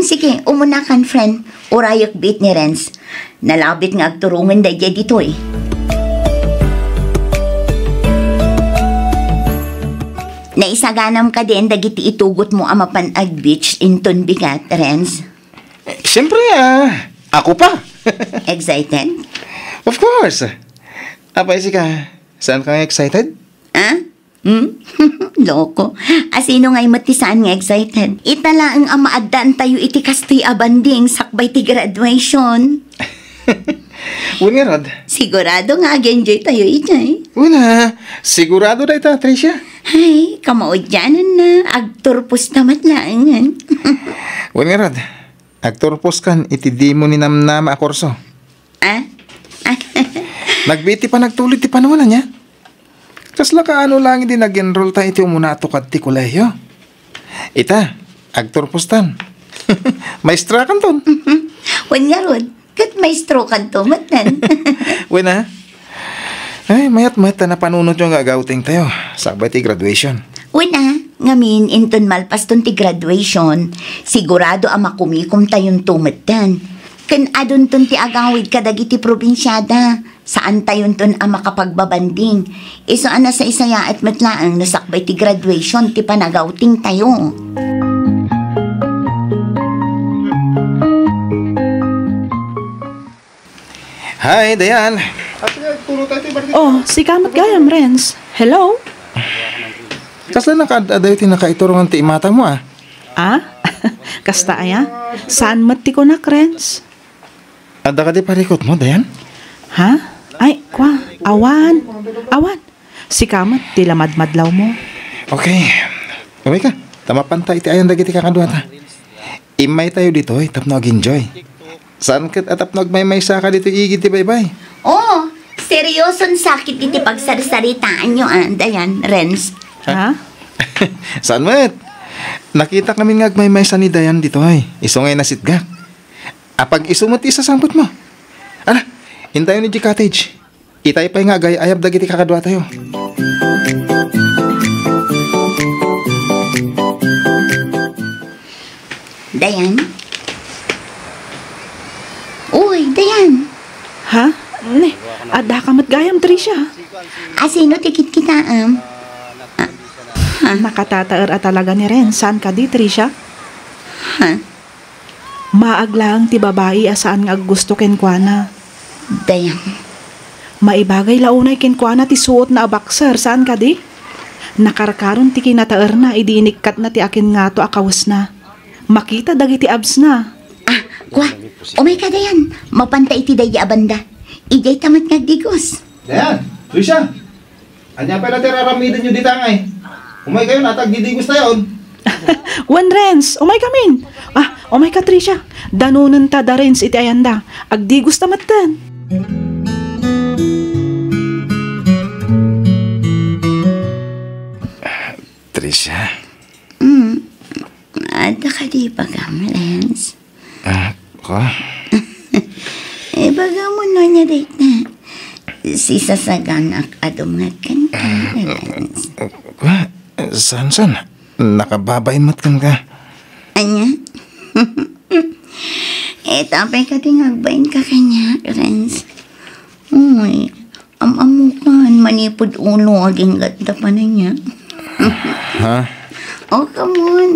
Sige, umunakan, friend. Orayok bit ni Renz. Nalabit nga agturungan da dito Naisaganam ka din dagiti itugot mo amapan ag beach inton bigat, Renz. Siyempre ako pa. Excited? Of course. Apay si ka, saan ka excited? Loko. Asino nga'y matisaan nga excited? Itala ang amaadaan tayo iti kastoy abanding sakbay ti graduation. Wala Rod. Sigurado nga ag-enjoy tayo itay. Wala. Sigurado na ita, Tricia. Ay, kamaudyanan na. Agturpos tamat laangan. Wala Rod. Agturpos kan, iti di mo ni namnama a kurso. Nagbiti pa nagtulit ti panawanan niya. Kasla ka ano lang hindi nag-enroll tayo iti umunato kat ti kolehiyo. Ita, agturpos tan. Maestra kan ton. Wala Rod. Kat maestro kan to, matan. Wala. Ay, mayat-mayat na panunod yung gagawting tayo. Sabay ti graduation. Wala. Ngamin, inton malpas ton ti graduation, sigurado ang makumikom tayon tumatan. Kan adon ton ti agawid kadagiti probinsyada. Saan tayon ton ang makapagbabanding. Iso ana sa isaya at matlaang nasakbay ti graduation ti panagawting tayo. Hi, Dayan. Oh, si kamat gayam, Renz. Hello? Kasla nakadayo ti nakaiturungan ti imata mo Kasta aya? Saan mati ko na, Renz? Ada ka di parikot mo, Dayan? Ha? Ay, kwa, awan. Si kamat, tilamad-madlaw mo. Okay. Umay ka. Tamapantay ti ayan dagiti kakaduha ta. Imay tayo dito, tap na enjoy. Saan kat atap nagmay-may saka dito igit ti baybay? Oh, seryoson sakit iti pagsarsaritaan nyo, Dayan, Renz. Ha? Saan mat? Nakita kami ngagmay-may sa ni Dayan dito Iso ngay nasitga. Apag isumot isa sampot mo. Ala, hintayo ni G Cottage. Itay pa'y nga gay ayab dagiti kakadwa tayo. Dayan? Uy, Dayan. Ha? Ne, ada kamat gayam, Tricia. Sino tikit kita, Nakatataer at talaga ni Ren. Saan ka di, Tricia? Maaglang ti babae asaan nga gusto kenkwana. Dayan. Maibagay launay kenkwana ti suot na abakser. Saan ka di? Nakarkaron ti kinataer na idinikkat na ti akin nga to akawas na. Makita dagiti abs na. Kwa, umay ka, Dayan. Mapantay ti daya abanda. Ijay tamat nga digos. Dayan, Tricia. Anya pa natin raramidan nyo dito ngay. Umay kayo natag didigos na yun. Wan Renz, umay kamin. Umay ka, Tricia. Danunan ta da Renz iti ayanda. Agdi gusto matan. Tricia. Ada ka di bagam, Renz? Ko? Baga mo no niya date na. Si sasaganak adumat kan ka, Renz. Ko? San? Nakababaimot kan ka? Anya? Tapay ka tingagbain ka kanya, Renz. Uy, amamukan, manipod ulo, aging ganda pa na niya. Ha? Oh, come on.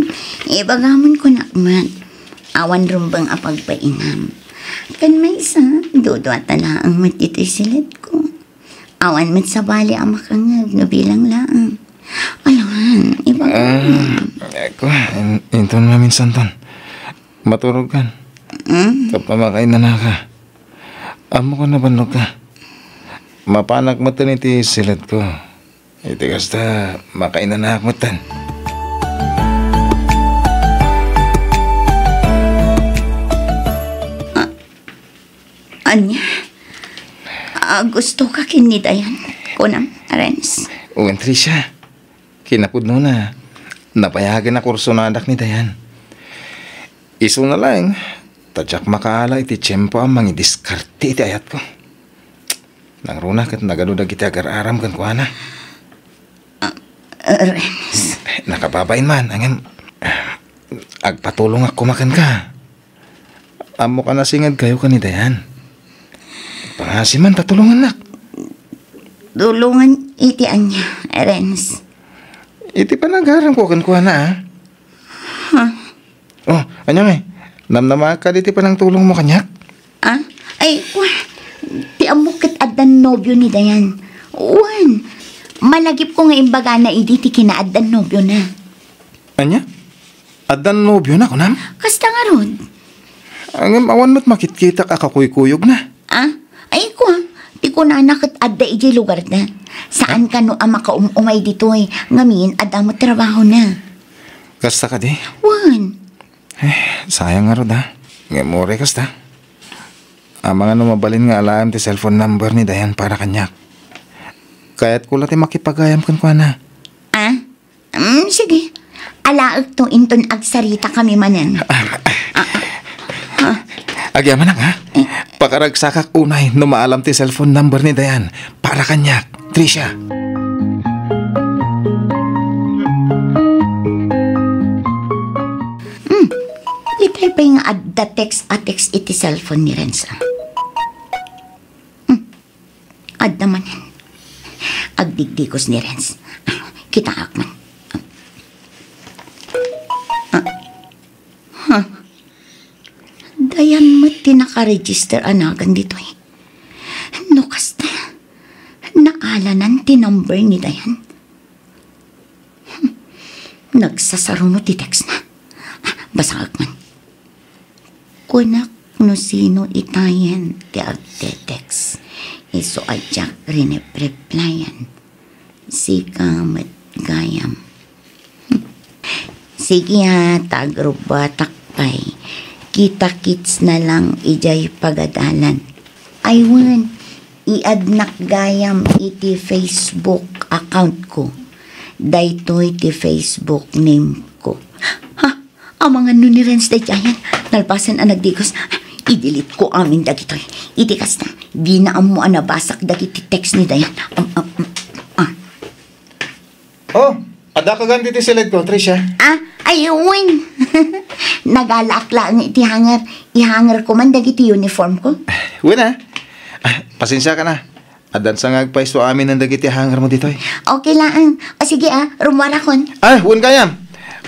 Bagamon ko na man. Awan rumbang apagpainam. Kan may isa, dudwata na ang matitoy silit ko. Awan mat sa bali ang makangag, no bilang laang. Ayan, ibagamon. Ko, inton namin santon. Maturog kan. Kapamakain na ka. Amo ko na bandog ka. Mapanak mo tan iti silit ko. Iti kasta makain na mo tan. Anya? Gusto ka kinidayan? Kunam, Renz? Uwan, Tricia. Kinapudno na. Napayagan na kurso na anak ni Dayan. Iso na lang. Tadyak makaala iti tiyempo ang mga diskarte iti ayat ko. Nangruna kat nagaludag iti agar-aram kan kuha na. Renz? Nakababain man. Angin, agpatulong ako makan ka. Amo ka nasingad kayo ka ni Dayan. Pangasi man, tatulungan nak. Tulungan iti anya, Renz. Iti panagaran ko kan kuha na Oh, anyang namnama ka diti panang tulong mo kanyak. Ay, ti amukit adan nobyo ni Dayan. Uwan, malagip ko nga imbaga na idi ti kinaadan nobyo na. Anya? Adan nobyo na kunam? Kasta nga ron. Ang awan mo't makitkita ka kakuyukuyog na. Ay ti ko na nakit adda iji lugar na. Saan ka no ang makaumumay dito ngamin adda mo trabaho na. Kasta ka di? Wan. Sayang nga ro da. Ngemore kasta. Ang mga numabalin nga alam ti cellphone number ni Dayan para kanyak. Kaya't kula ti makipagayam kan kwa na. Sige. Alaag to inton agsarita kami manen. Agyaman ha? Pakaragsakak unay no maalam ti cellphone number ni Dayan para kanyak, Tricia. Itay pa nga adda text iti cellphone ni Renza. Adda man yan. Agdigdigos ni Renz. Kita akman. Dayan mo tinaka-register anagan dito No, kasta. Naalanan ti number ni Dayan. Nagsasarunod ti text na. Basa akman. Kunak no sino itayan ti agte-text. Iso adyak rinep-replyan. Si kamat gayam. Sige tagrubatak kay. Kita-kits na lang ijay pagadalan. Aywan, iadnak gayam iti Facebook account ko. Dayto iti Facebook name ko. Ang mga ni Renz da Giant, nalpasan ang nagdigos. I-delete ko amin dagitoy. Itikas na, di na mo anabasak dagiti text ni Dayan. Oh, ada ka ganti ti silid ko, Tricia. Ayun. Nagalakla ang iti hanger. Ihanger ko man dagiti uniform ko. Wala. Pasensya ka na. Adan sa ngagpaisto amin ang dagiti hanger mo dito. Okay lang. O sige rumara kon. Huwag kayam.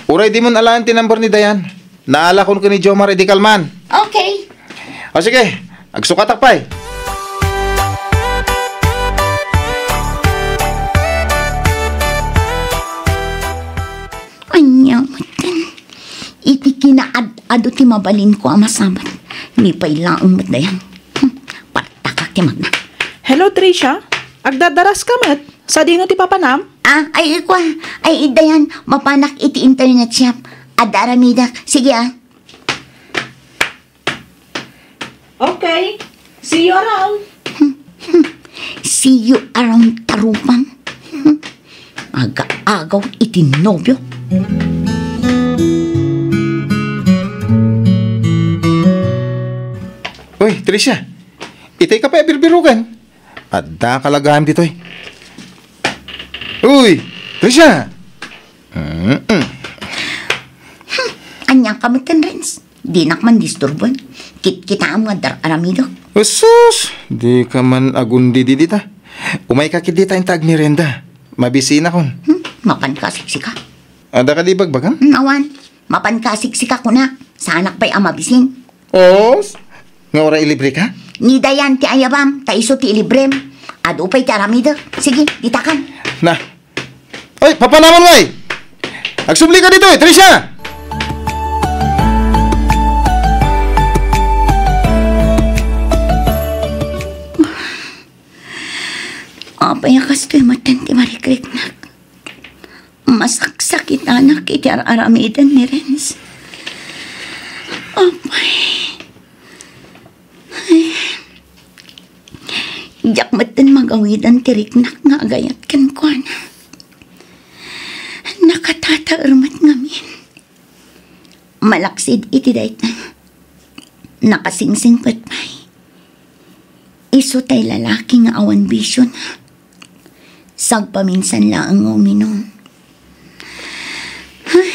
Uray di mo alaan ti number ni Dayan. Naala kon ka ni Jomar edi kalman. Okay. O sige, agsukatak pa'y. Anyamatan. Iti kinaad-ado ti mabalin ko amasabat. Ni pailaang mat Dayan. Patakak ti magna. Hello, Tricia. Agdadaras ka mat. Sa dino ti papanam? Ay Dayan, mapanak iti internet shop. Adaramidak. Sige Okay. See you around. See you around tarupang. Aga-agaw iti nobyo. Uy, Tricia. Itay ka pa birbirugan. Adda kalagahan dito eh. Uy, Tricia. Anyang kamutan, Renz. Di nakman disturban. Kita ang mga dararamido. Usus, di ka man agundi dita. Umay ka kidita yung tag mirenda. Mabisina kon. Mapankasiksika. Ada ka di bagbagan? Awan, mapankasiksika ko na. Sa anak pa'y amabisin. Os, nga ora ilibre ka? Ni dayan ti ayabam, ta iso ti ilibrem. Ado pa'y taramido. Sige, ditakan. Na. Oy, papanaman ngay! Agsubli ka dito eh, Tricia! Apay akas to'y matan ti marikrik na. Masaksakit anak iti aramidan ni Renz. Apay. Diyak matan magawidan ti riknak nga agayat kan ko na. Nakatataarmat ngamin. Malaksid iti dayt na. Nakasingsing patmay. Iso tay lalaki nga awan bisyo na. Sagpaminsan lang ang uminom. Ay,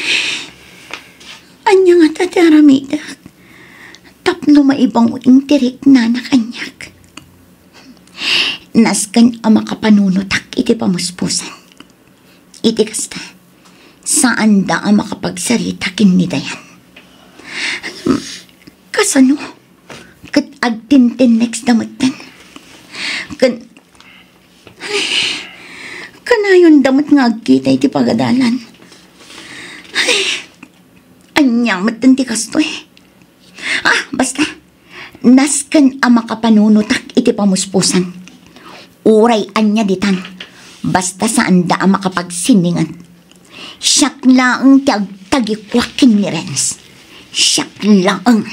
anya nga tataramidak. Tapno maibang uing tirik na nakanyak. Naskan ang makapanunutak iti pamuspusan. Iti kasta, saan da ang makapagsarita kinidayan. Kasano? Kat agtintin next damutan. Kanayon damot nga agkita iti pagadalan. Ay, anyang matanti kasto eh. Basta, naskan ang makapanunutak iti pamuspusan. Uray anya ditan, basta saan da ang makapagsiningan. Siyak laang tagtagikwakin ni Renz. Siyak laang.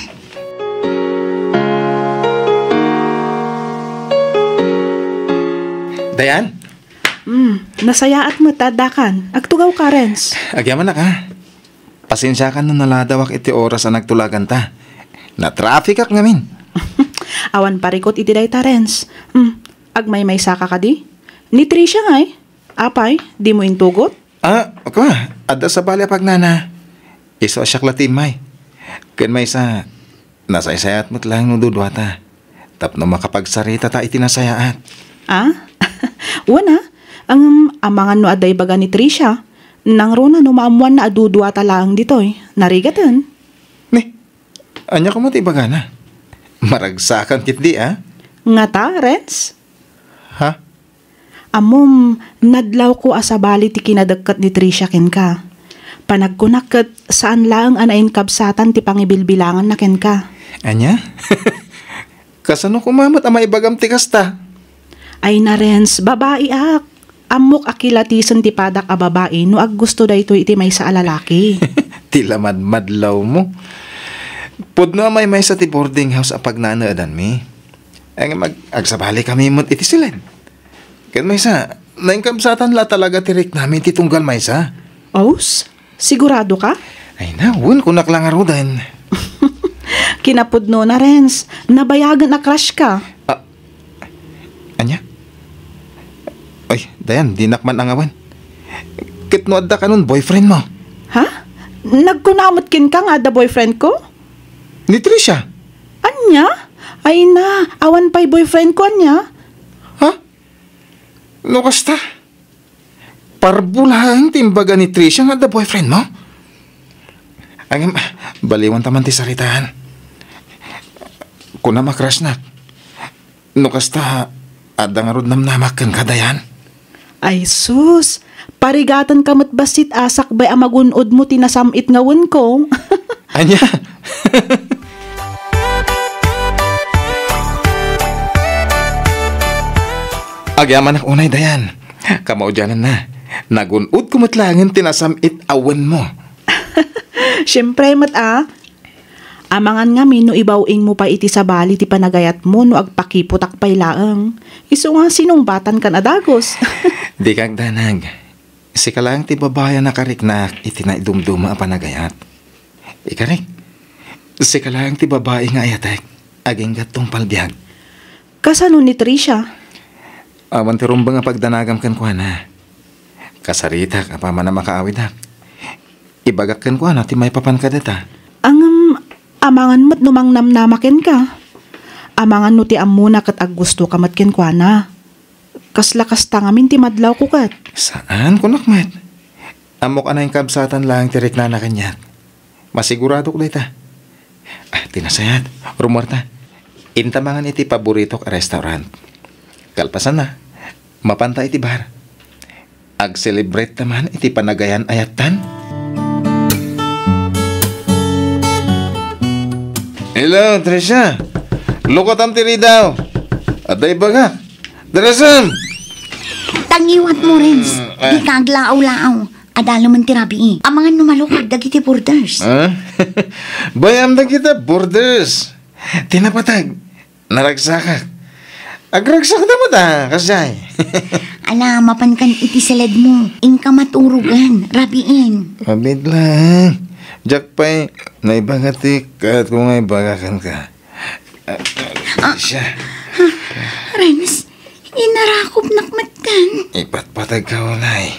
Dayan? Nasayaat mo tadakan. Agtugaw ka, Renz. Agyaman na ka. Pasensya ka nung naladawak iti oras ang nagtulagan ta. Na-traffic ak ngamin. Awan parikot iti day ta, Renz. Agmay-may saka ka di? Ni Tricia nga eh. Apay, di mo intugot? Ako adda sa bali pagnana. Iso asyak latimay. Kan may sa nasaysayat mo't lang nung dudwata. Tapno makapagsarita ta iti nasayaat. Wana, ang mga no aday baga ni Tricia, nang rona no maamuan na adudwata lang ditoy. Narigatan. Anya ko mo ti baga na. Maragsakan kit di Nga ta, Renz? Ha? Amom, nadlaw ko asabali ti kinadagkat ni Tricia ken ka. Panagkunak saan lang anain kabsatan ti pangibilbilangan na ken ka. Anya? Kasano kumamot ang maibagam ti kasta? Ay na Renz, babae ak. Amok akilatisan ti padak a babae no ag gusto dayto iti may sa alalaki. Tilamad madlaw mo. Pudno may sa ti boarding house apag nanaadan mi. Ang agsabali kami mo't iti silen. Ken may sa, naingkabsatan la talaga tirik namin ti tunggal may sa. Os? Sigurado ka? Ay nawun kunak lang arudan. Kinapudno na Renz, nabayagan na crush ka. Anya? Ay, dayan, dinakman ang awan. Kitno adda ka nun, boyfriend mo. Ha? Nagkunamot kin ka nga da boyfriend ko? Ni Tricia? Anya? Ay na, awan pa'y boyfriend ko anya. Ha? No kasta? Parbulahang timbaga ni Tricia nga da boyfriend mo? Ang baliwan taman ti saritaan. Kuna makrush na. No kasta, adda nga rod namnamak kang kadayan. Ay sus, parigatan kamot basit asak bay amagunod mo tinasamit ngawon ko. Anya? Agyaman ak unay dayan. Kamaudyanan na. Nagunod kumatlangin tinasamit awan mo. Siyempre amangan nga no ibawing mo pa iti sabali ti panagayat mo no agpakiputak pay laang. Iso nga sinong batan kan adagos. Di kang danag. Si kalang ti babayan na kariknak iti na idumduma panagayat. Ikarik, si kalang ti babae nga ayatek, aging gatong palbiag. Kasano ni Tricia? Awan ti rumbang nga pagdanagam kan kwa na. Kasaritak, apa man na makaawid hak. Ibagak kan kwa na, ti may papan ka data. Ang amangan mo't numang namnamaken ka. Amangan no ti amuna kat aggusto ka matken kwa na. Kaslakas tangamin ti madlaw ko kat. Saan kunak mat? Amok anay kabsatan lang tirik na kanya. Masigurado ko dita. Tinasayat, rumorta. Intamangan iti paborito ka restaurant. Kalpasan na, mapanta iti bar. Ag-celebrate naman iti panagayan ayatan. Hello, Tricia. Lukot ang tiri daw. Aday baga. Darasam! Tangiwat mo, Renz. Di ka aglaaw-laaw. Adalo man tirabi Ang mga numalukag dagiti borders. Bayam na kita, borders. Tinapatag. Naragsakak. Agragsak na mo ta, kasay. Ala, mapankan iti salad mo. Ingka maturugan. Rabiin. Abid lang. Jack pa'y naibagatik at kung ay bagakan ka. Siya. Renz, inarakop nakmatan. Ipatpatag ka unay.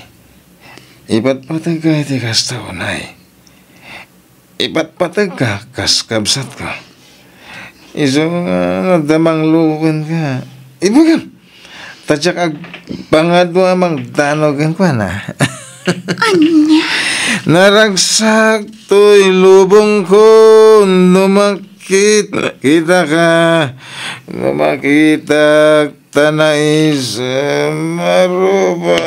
Ipatpatag ka iti kasta unay. Ipatpatag ka kaskabsat ka. Iso nga nadamang lukon ka. Ibagan. Tadyak ag pangado amang danogan ka na. Anya? Naragsak to'y lubong ko. Kita ka. Numakita tanay sa maruba.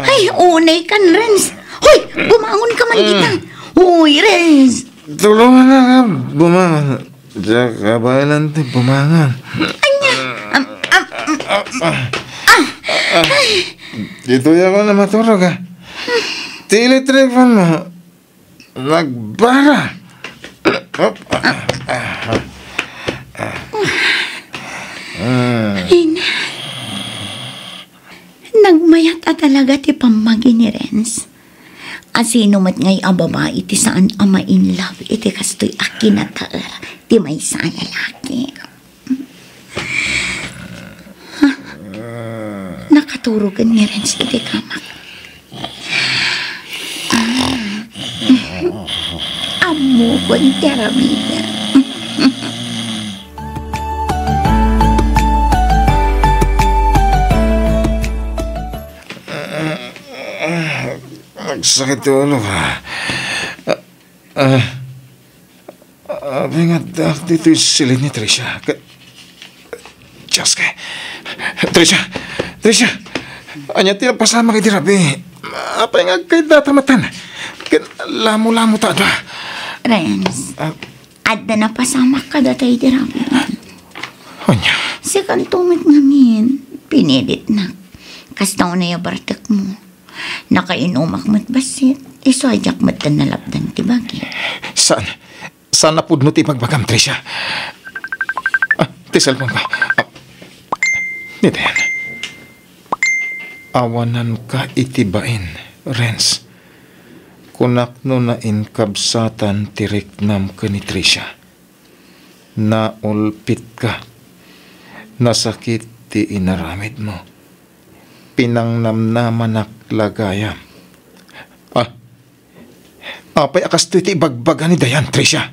Ay, unay kan, Renz. Hoy, bumangon ka man kita. Hoy, Renz. Tulungan na ka, bumangan. Diyan ka ba ilan bumangan? Anya? Dito ako na maturog ha. Tili-trip mo. Nagbara. Nagmayat talaga ti pamagi ni Renz. Asino mat ngay ang babae iti saan ama in love iti kastoy akinataer ti may saan lalaki. Nakaturugan ni Renz iti kamak. Amo ko ang terabida. Nagsakit ulo ka. Abing adak dito yung silid ni Tricia. Diyos ka. Tricia. Anya tila pasama kay Dirabi. Apa yung kay datamatan. Lamo-lamo ta ba? Renz, adda na pasama ka datay Dirabi. Anya? Si kantumit ngamin, pinilit na. Kastaw na yabartak mo. Nakainumak mo't basit. Isoajak mo't nalapdan ti bagi. Saan napudno ti magbagam, Tricia? Ti cellphone ka. Nito yan. Awanan ka itibain, Renz. Kunak no na inkabsatan tiriknam ka ni Tricia. Naulpit ka. Nasakit ti inaramid mo. Pinangnamnaman lagayam. Apay akas to iti ibagbaga ni Dayan, Tricia.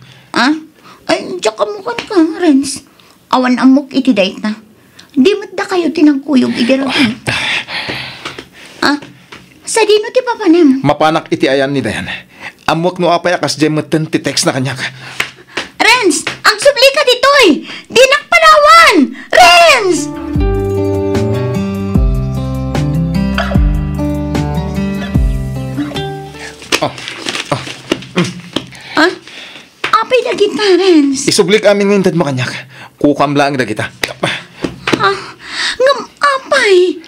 Ay, diyak amukan ka, Renz. Awan amok iti dayt na. Di matda kayo tinagkuyog idirapin. Sa dino ti papanem? Mapanak iti ayan ni Dayan. Amok no apay akas jemeten ti text na kanyak. Renz, ang subli ka ditoy! Di nakpalawan! Renz! Apay na kita, Renz. Isublik amin ngintad mo kanyak. Kukam lang na kita. Ngam apay.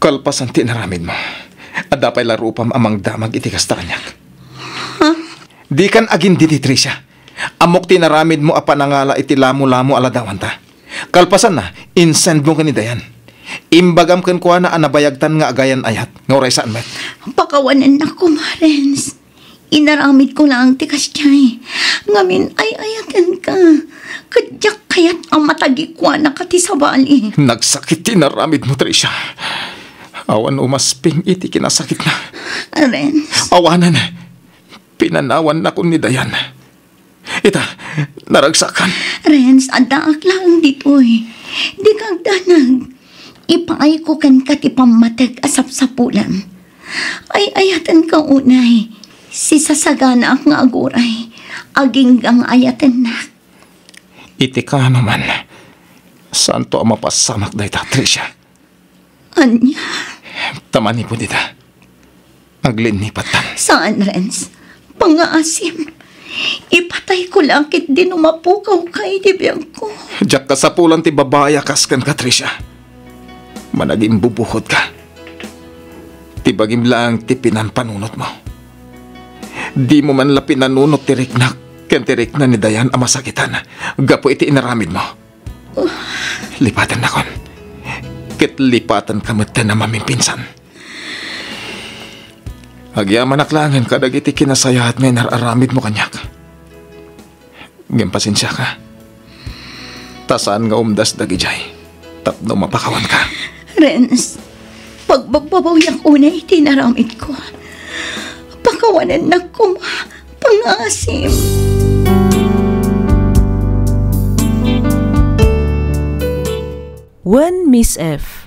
Kalpasan tinaramid mo. Adapay laro pam amang damag iti kasta kanyak. Di kan agin diti, Tricia. Amok tinaramid mo apanangala iti lamo-lamo aladawan ta. Kalpasan na, insend mo ka ni Dayan. Imbagam kan kuha na anabayagtan nga agayan ayat. Nga oray saan met? Pakawanan na ko, Marens. Inaramid ko lang ti kasyay. Ngamin ay ayatan ka. Kadyak kayat ang matagi ko na kati sa bali. Nagsakit tinaramid mo, Tricia. Awan umasping iti kinasakit na. Renz. Awanan. Pinanawan na ko ni Dayan. Ita, naragsakan. Renz, adaak lang dito'y. Di kang danag. Ipaay ko kan katipamatag asap-sapulan. Ay ayatan ka unay. Si sasagana ang nga aguray. Aging gang ayatan na. Iti ka naman. Saan to ang mapasamak da ita, Tricia? Anya? Tamani po dita. Aglinipatan. Saan, Renz? Pangaasim. Ipatay ko lang kit din umapukaw kay dibiyang ko. Diyak ka sa pulang ti babaya kaskan ka, Tricia. Managing bubuhod ka. Tibagim lang ti pinanpanunot mo. Di mo man la pinanunot tirik na ken tirik na ni Dayan ang masakitan. Gapo iti inaramid mo. Lipatan na kon. Ket lipatan kamutan na mamimpinsan. Agyaman aklangan kadag iti kinasayat nga nararamid mo kanyak. Ngem pasensya ka. Tasaan nga umdas dagijay. Tapno mapakawan ka. Renz, pagbagbabawiyak unay tinaramid ko. Pakawanan na ko, pangasim. When Miss F,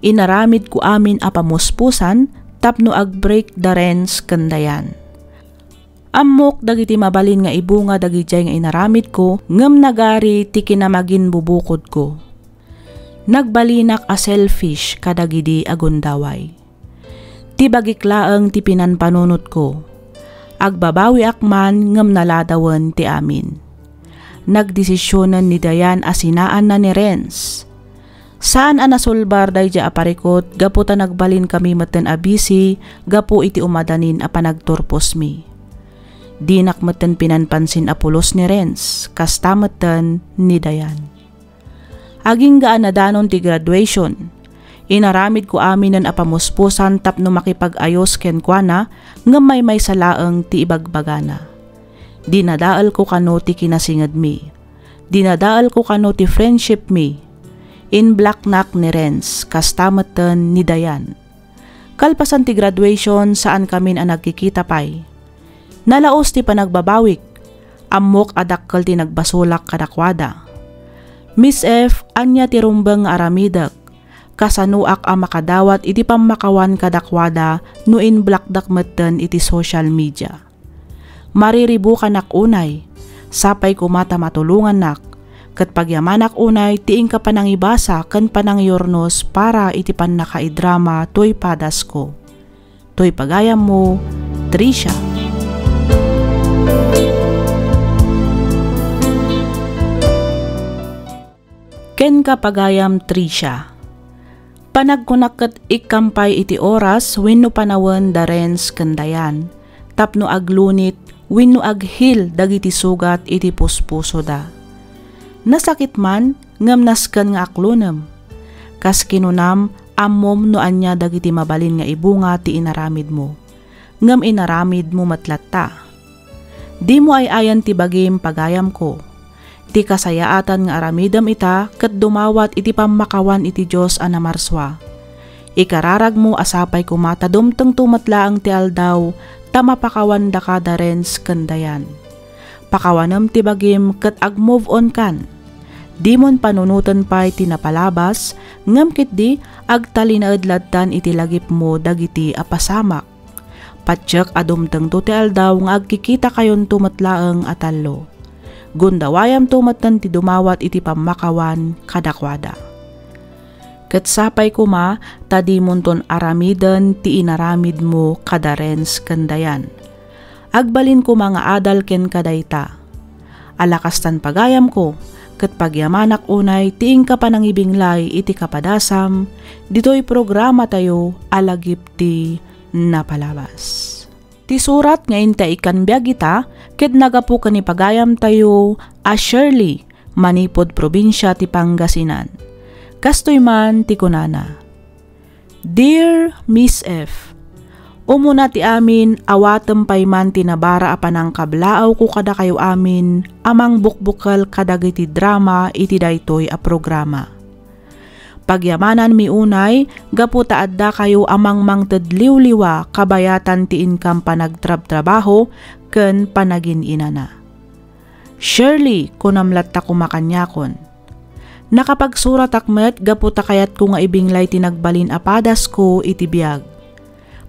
inaramid ko amin apamuspusan tapno ag-break the Renz kandayan. Amok dagiti mabalin nga ibunga dagijay nga inaramid ko ngem nagari ti kinamagin bubukod ko. Nagbalinak a selfish kadagidi agundaway. Ti bagiklaeng ti pinanpanunot ko. Agbabawi akman ngem naladawen ti amin. Nagdesisyonan ni Dayan asinaan na ni Renz. Saan nasulbar day ja aparikot gapu ta nagbalin kami meten abisi gapu iti umadanin a panagturpos mi. Dinak meten pinanpansin apulos ni Renz kasta meten ni Dayan. Aging gaan na danon ti graduation. Inaramid ko amin ng apamuspusan tapno makipag-ayos ken kuana ngem may salaeng ti ibagbagana. Dinadaal ko kano ti kinasingad mi. Dinadaal ko kano ti friendship mi. In black nak ni Renz kastameten ni Dayan. Kalpasan ti graduation saan kami ang nagkikita pay. Nalaos ti panagbabawik. Amok adakkel ti nagbasulak kadakwada. Miss F anya ti rumbeng aramidak. Kasanuak ang makadawat iti pamakawan kadakwada no in blackdak meten iti social media. Mariribu kanak unay, sapay kumata matulungan nak, ket pagyamanak unay tiing ka panangibasa ken panangyornos para iti pannakaidrama toy padas ko. Toy pagayam mo, Tricia. Ken ka pagayam, Tricia. Panagkunaket ikampay iti oras wenno panawen da Renz kandayan. Tapno aglunit wenno aghil dagiti sugat iti puspuso da. Nasakit man ngem nasken nga aklunem. Kas kinunam ammom no anya dagiti mabalin nga ibunga ti inaramid mo. Ngem inaramid mo matlatta. Di mo ay ayan ti bagim pagayam ko. Ti kasayaatan nga aramidam ita ket dumawat iti pamakawan iti Dios a namarswa. Ikararag mo asapay kumata dumteng tumatlaang ti aldaw tamapakawan da kada Renz kandayan. Pakawanam ti bagim ket ag-move on kan. Dimon panunutan pay ti napalabas ngem ket di agtalinaedladdan iti lagip mo dagiti apasamak. Patsyek adumteng to ti aldaw nga agkikita kayon tumatlaeng atallo. Gundawayam tumatan ti dumawat iti pamakawan kadakwada. Ket sapay kuma tadimon ton aramiden ti inaramid mo kada Renz kandayan. Agbalin ko mga adal ken kadayta. Alakastan pagayam ko ket pagyamanak unay tiing ka panangibinglay iti kapadasam ditoy programa tayo alagip ti napalabas. Ti surat nga inta ikan biagita ket nagapu kani pagayam tayo a Shirley, Manipod probinsya ti Pangasinan. Kastoy man ti kunana. Dear Miss F, umuna ti amin awatem pay man tinabara apanang kablaaw ko kada kayo amin amang bukbukal kadagiti drama iti daytoy a programa. Pagyamanan mi unay, gapu taadda kayo amang mangtedliw-liwa kabayatan ti income panagtrab-trabaho ken panagin inana. Surely, kunamlat ta kumakanyakon. Nakapagsurat akmet, gapu ta kayat ko nga ibinglay tinagbalin a padas ko iti biyag.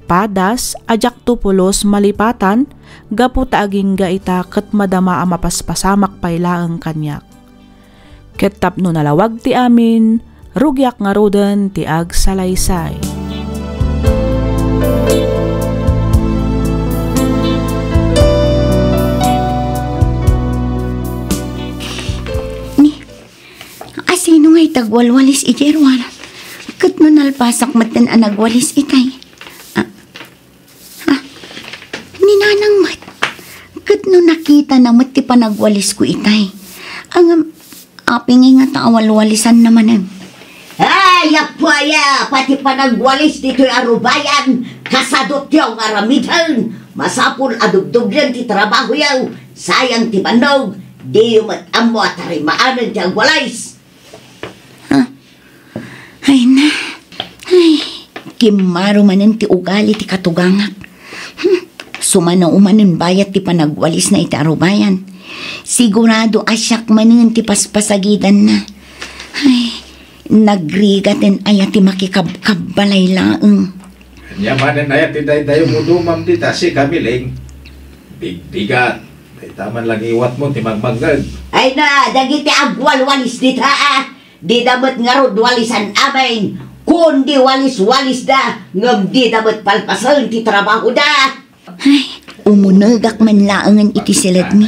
Padas, ajak tupulos malipatan, gapu ta aging ita ket madama a mapaspasamak paylaeng kanyak. Ket tapno nalawag ti amin, rugyak nga roden ti ag salaysay. Ni, asino nga'y tagwalwalis ijerwal? Kat no nalpasak matan ang nagwalis itay. Ni nanang mat. Kat no nakita na mat ti panagwalis ko itay. Ang apingi nga taawalwalisan naman ang. Ay, apwaya, pati panagwalis dito'y arubayan, kasadot yaw aramitan, masapul adugduglan ti trabaho yaw, sayang ti panog, di yumat amo at harimaanan ti agwalis. Ay na, ay, kimaro manin ti ugali ti katugangak. Sumana umanin bayat ti panagwalis na iti arubayan. Sigurado asyak manin ti paspasagidan na. Ay, nagrigaten ayat ti makikabbalay laeng. Yamanan ayat ti day-dayo mo dumam ti si kamiling. Digdigat. Ay taman lang iwat mo ti magmagag. Ay na, dagiti agwalwalis dita di damat nga rod walisan amin, kundi walis-walis da, ngam di damat palpasan ti trabaho da. Ay, umunagak man laengan iti silad mi.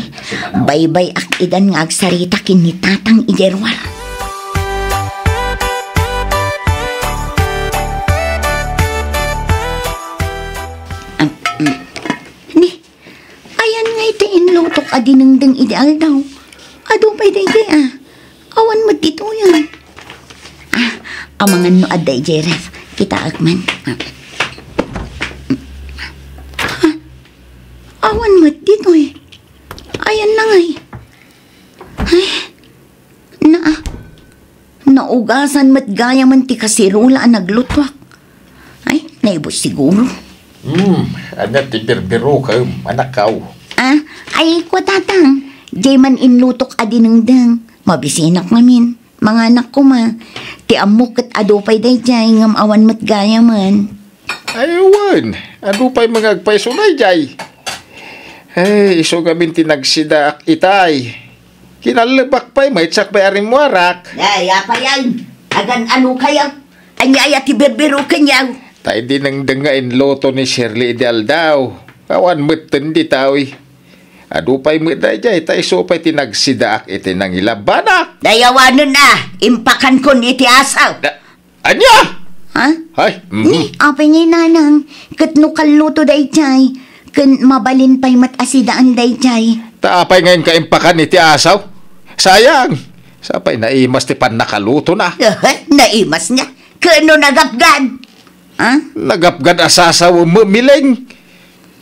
Baybay ak idan nga agsarita kin ni tatang ijerwal. Lutok adinengdeng ideal daw. Ado pa'y day awan mo dito yan. Amangan no aday Jeref. Kita agman. Awan mo dito Ayan na nga Ay, naugasan mat gaya man ti kasirula ang naglutwak. Ay, naibos siguro. Anak ti birbiro kayo, manakaw. Ay, kwa tatang. Di man inlutok adinengdeng. Mabisinak namin. Mga anak ko ma. Ti amok at adupay day jay ngam awan mat gaya man. Aywan. Adupay mga agpay sunay jay. Hey, iso gamin tinagsidak itay. Kinalabak pa'y maitsak pa'y arimwarak. Ay, apa yan? Agan ano kayo? Anyaya ti birbiro kanyaw. Tayo din ang dengain loto ni Shirley Ideal daw. Awan mutin di tawi. Adupay mo dayjay, tayo supay tinagsidaak iti nang ilabanak. Dayawanan na, impakan ko ni iti asaw. Anya? Ha? Ay, Ni, apay ngay nanang, kat no kaluto dayjay, kan mabalin pa'y matasidaan dayjay. Taapay ngayon kaimpakan iti asaw. Sayang. Sapay naimas ti pan nakaluto na. Naimas niya. Kano nagapgan? Ha? Nagapgad asasaw miling.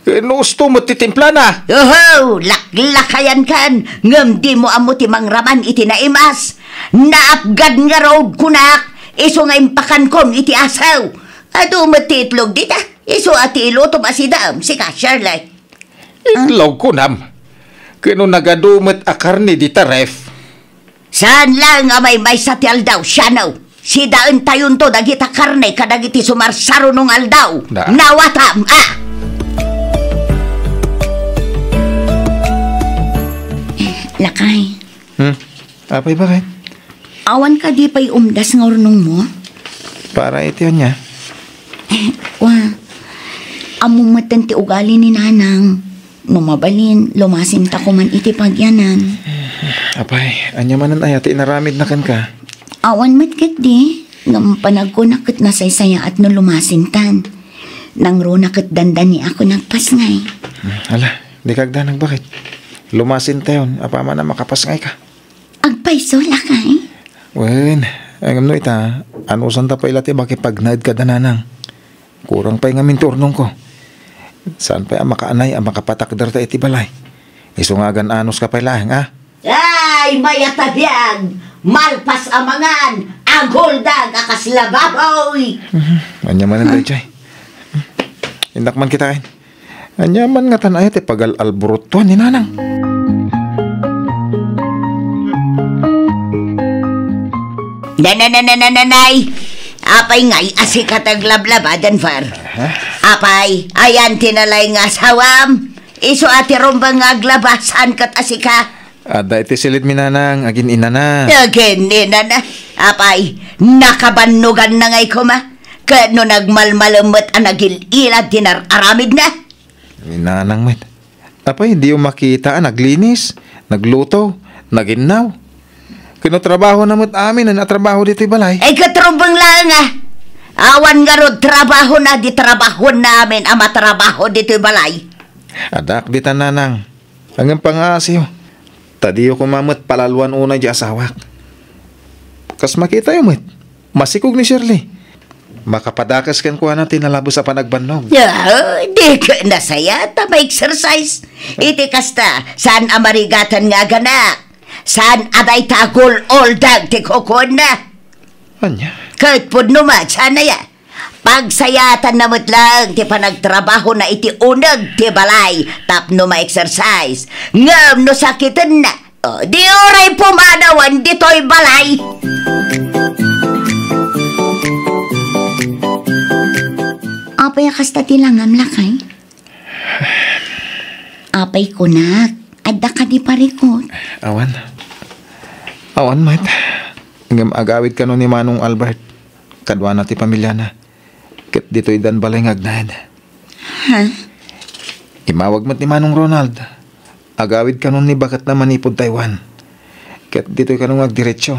Nusto mo titimpla na. Yoho, laklakayan kan. Ngam di mo amo ti mangraman iti naimas. Naapgad nga road kunak. Iso nga impakan kon iti asaw. Ado matitlog dita. Iso ati iluto masidam. Sika, Shirley. Itlog ko nam. Kano nagadumet a karni dita ref. Saan lang nga may satial daw, sianaw. Si daan tayon to dagita karne kadagiti sumarsaro nung aldaw. Nawatam, Lakay. Apay bakit? Awan ka di pa'y umdas ng ornong mo? Para ito niya. Amumatan ti ugali ni nanang. Numabalin, lumasinta ko man iti pagyanan. Apay, anya manan ay ati inaramid na kan ka. Awan matkit di. Ngam panag ko nakit nasaysaya at no lumasintan. Nang ro nakit dandan ni ako nagpasngay. Ala, di kagdanag bakit? Lumasin tayon, apa man na makapasngay ka. Agpaiso lakay? Wen, Ang no ita, ano santa pa ilati bakit pagnaid ka dananang? Kurang pa nga minturnong ko. Saan pa ang makaanay ang makapatakdar ta iti balay? Isungagan anos ka pa ilang, ha? Ay, mayatagyan! Malpas amangan! Ang huldag akas lababoy! Anyaman ang chay. Indak man kita kain. Anyaman nga tanay ti pagal-alburot to ni nanang. Nanay! Apay ngay asikatag lablabadan, far. Apay, ayan tinalay nga sawam. Iso ati rombang nga aglabasan kat asika. Ada iti silit mi nanang, agin ina na. Again, nina na. Apay, nakabanugan na ngay kuma. Kano nagmalmalamot ang nagililad dinararamid na. Nanang met. Apay, di yung makita, naglinis, nagluto, naginaw. Kinotrabaho na mo't amin na natrabaho dito balay. Ay katrobang lang nga. Awan nga rod trabaho na di trabaho namin ang matrabaho dito balay. Adak di tananang. Hanggang pangasiyo. Tadiyo kumamot palaluan una di asawak. Kas makita yung met. Masikog ni Shirley. Makapadakas kan kuha natin nalabo sa panagbannog. Di ka nasaya ta ma-exercise. Iti kasta, saan amarigatan nga ganak? Saan aday tagol oldag ti kokon na? Anya? Kahit po naman, sana ya. Pagsayatan namot lang ti panagtrabaho na iti unag ti balay tapno ma-exercise. Ngam no sakitan na. O, di oray pumanawan dito'y balay. Apay kasta tilangam lakay. Apay kunak. Adda ka di parikot. Awan, mate. Hanggang agawid ka no ni Manong Albert. Kadwa na ti pamilya na. Kat dito'y dan balay ngagnad. Ha? Imawag mo't ni Manong Ronald. Agawid ka nun ni Bakat na Manipod, Taiwan. Kat dito'y ka nung magdiretsyo.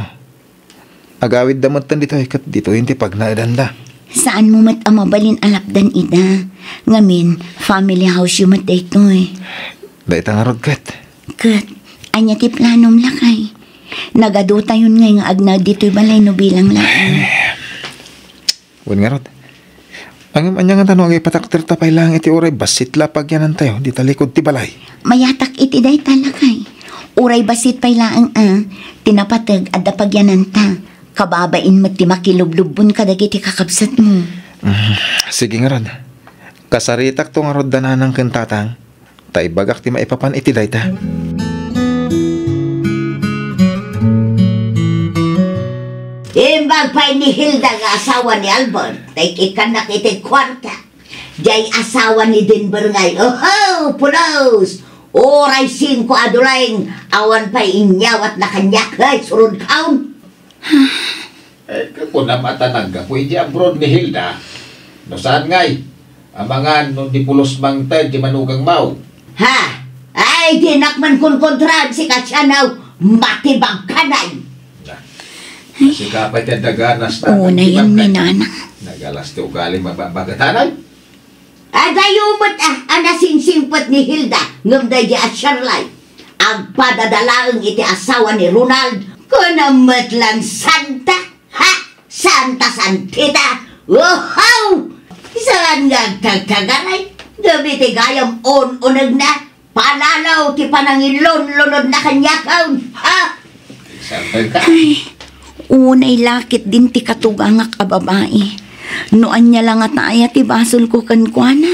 Agawid damot tan dito'y kat dito'y hindi pagnaadanda. Saan mo mat amabalin alapdan ida? Ngamin, family house yung mat daytoy. Dahit ang arod kat. Kat, anya ti planom lakay. Nagaduta yun ngay nga agna dito'y balay no bilang lang. Wan nga rod. Ang anya nga tanong ay patakter tapay lang iti oray basit lapag yanan tayo. Di talikod ti balay. Mayatak iti day talakay. Uray basit pay laang tinapatag at dapagyanan ta. Kababain mo ti makilublubon kadagiti kakabsat mo. Sige nga rod. Kasaritak to nga rod dananang kentatang. Tay bagak ti maipapan iti dayta. Imbag pa ni Hilda nga asawa ni Albert. Tay ikanak iti kwarta. Jay asawa ni Denver ngay. Oh, pulos! Oray 5 adulaing awan pa inyawat na kanyak ay surun kaon. Kung namatanag ka, pwede abroad ni Hilda. No saan ngay? Amangan no di pulos mang ted di manugang mau. Ha? Ay, dinakman kun kontrad si Kasyanaw. Matibag kanay. Kasi kapay ti daganas na. Oo na yan ni nana. Nagalas ti ugali mababagatanan. Adayumot anasingsingpot ni Hilda ngam day di asyarlay. Ang padadalaang iti asawa ni Ronald. Kunamat lang Santa. Ha? Santa Santita. Wow! Saan nga kagkagaray? Gabi ti gayam unag na. Palalaw ti panangilon-lunod na kanyakaw. Ha? Santa ka. Unay lakit din ti katugangak a babae. Noan niya lang at aya ti basol ko kankwana.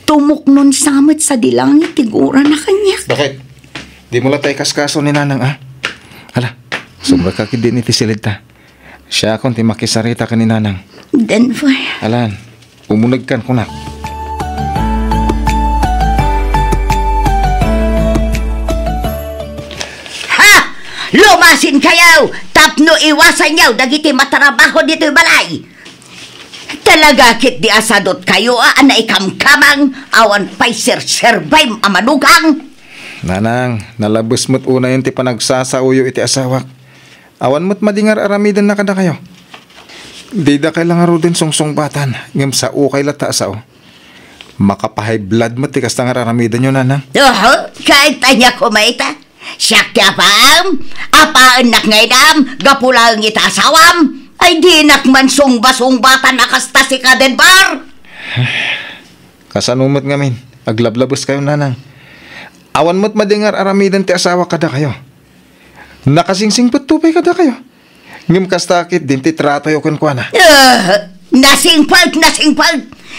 Tumok nun samot sa dilangit tigura na kanyak. Bakit? Di mo lang tayo kaskaso ni nanang, Hala, sobrang kakid din iti silita. Siya akong ti makisarita ka ni nanang. Denver. Alan, umunag kan kunak. Ha! Lumasin kayaw! Tapno iwasan yaw dagiti matrabaho dito'y balay. Talaga kit di asadot kayo na ikamkamang awan pa'y sir-serbay amanugang. Nanang, nalabos mo't una yun ti panagsasauyo iti asawak. Awan mo't madingar aramidan na kada kayo. Di da kailangan ro din sungsong batan. Ngam sa ukay lata asaw. Makapahay blood mo ti kastang aramidan nyo, nanang. Kahit anya kumaita. Siyak ti apam, apaan nak ngaydam, gapulang itasawam, ay di nak man sungba-sungbatan nakasta si Kadenbar. Kasanumot ngamin, aglablabos kayo nanang. Awan mo't madingar aramidan ti asawa kada kayo. Nakasingsing patupay kada kayo. Ngim kastakit din ti trato yo kun kuana. Nasingpag.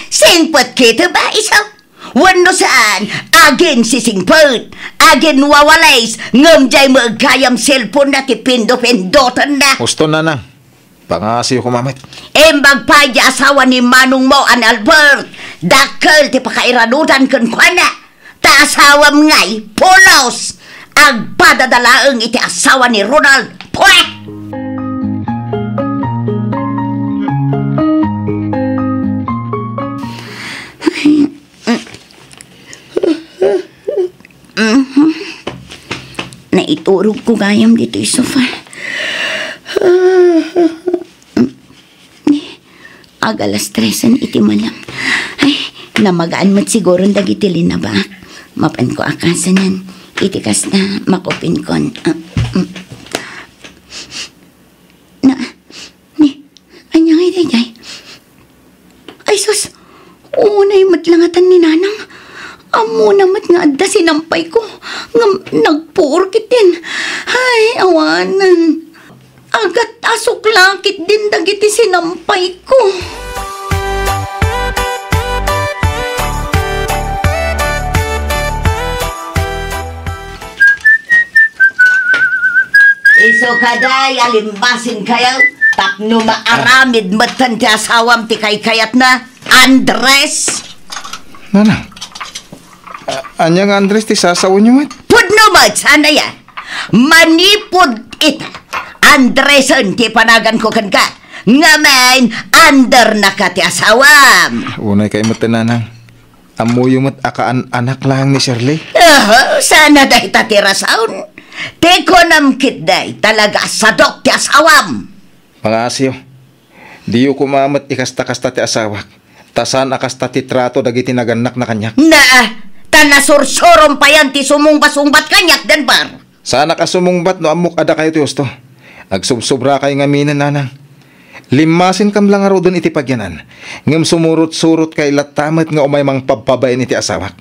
Singpag kita ba isaw? Wano saan, agin si singpag. Agin wawalays, ngamjay mo agkayam cellphone na ti pindo-pindotan na. Gusto nanang, pangasiyo kumamit. Embag pa di asawa ni Manong mo an Albert. Dakal ti pakairanudan kun kuana. Ta asawam ngay, polos. Agpadadalaang iti asawa ni Ronald. Pwek! Naiturog ko gayam dito yung sofa. Agalas 3 iti malam. Ay, namagaan mo't siguro dagitilin na ba? Mapan ko akasan yan. Itikas na makupin kon. Anyang ay ay sus, unay matlangatan ni nanang. Amo namat nga adda sinampay ko. Nagpuurkit din. Ay, awanan. Agat asok lakit din dagiti sinampay ko. Iso kaday, alimbasin kayo. Tapno maaramid matan ti asawam ti kayat na. Andres! Nanang, anyang Andres ti sasawo niyo mat? Pudno mat, sana yan. Manipod ita. Andresan ti panagan ko kan ka. Ngamen, under na ka ti asawam. Unay kayo mat nanang. Amuyo mat akaan anak lang ni Shirley. Sana dahi tatira saun. Teko namkit dahi talaga sadok ti asawam. Pangasiyo, diyo kumamat ikasta-kasta ti asawak. Tasan akasta ti trato dagiti naganak na kanyak. Tanasur-surom pa yan ti sumungba-sungbat kanyak, Denbar. Sana ka sumungbat no amok ada kayo ti gusto. Agsubsobra kayo nga minan, nanang. Limasin kam lang araw dun iti pagyanan. Ngam sumurot-surot kay latamat nga umay mang pagpabayan iti asawak.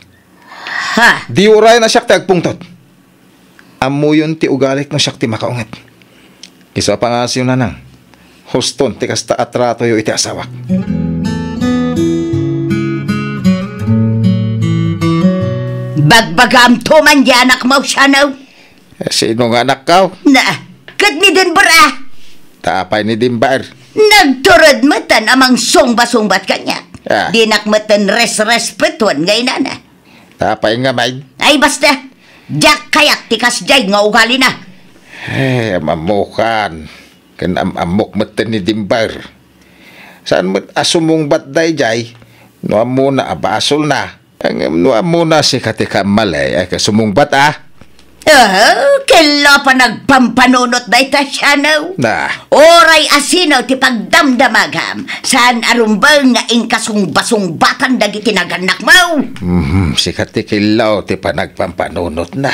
Ha? Di uray na siyak ti agpungtot. Amo yun ti ugalik na siyak ti makaungat. Isa pa nga siyo, nanang. Huston ti kasta atrato yo iti asawak. Bagbagam to man di anak mo siya no? Sino nga anak ka? Kat ni Denbar ah. Tapay ni Dimbar. Nagturod matan amang sungba-sungbat kanya. Ah. Di nakmatan res-respetuan ngay nana. Tapay nga may. Ay basta, jak kayak tikas jay nga ugali na. Mamukan. Kan amok matan ni Dimbar. Saan mat asumong batday jay? No amo na abasol na. Ang no amo na si katika malay ay kasumong bat ah. Kala pa nagpampanunot na ita siya no? Oray asino ti pagdamdamagam. Saan arumbang nga inkasung-basung-batan dagiti naganak mo? Si katikilaw ti panagpampanunot na.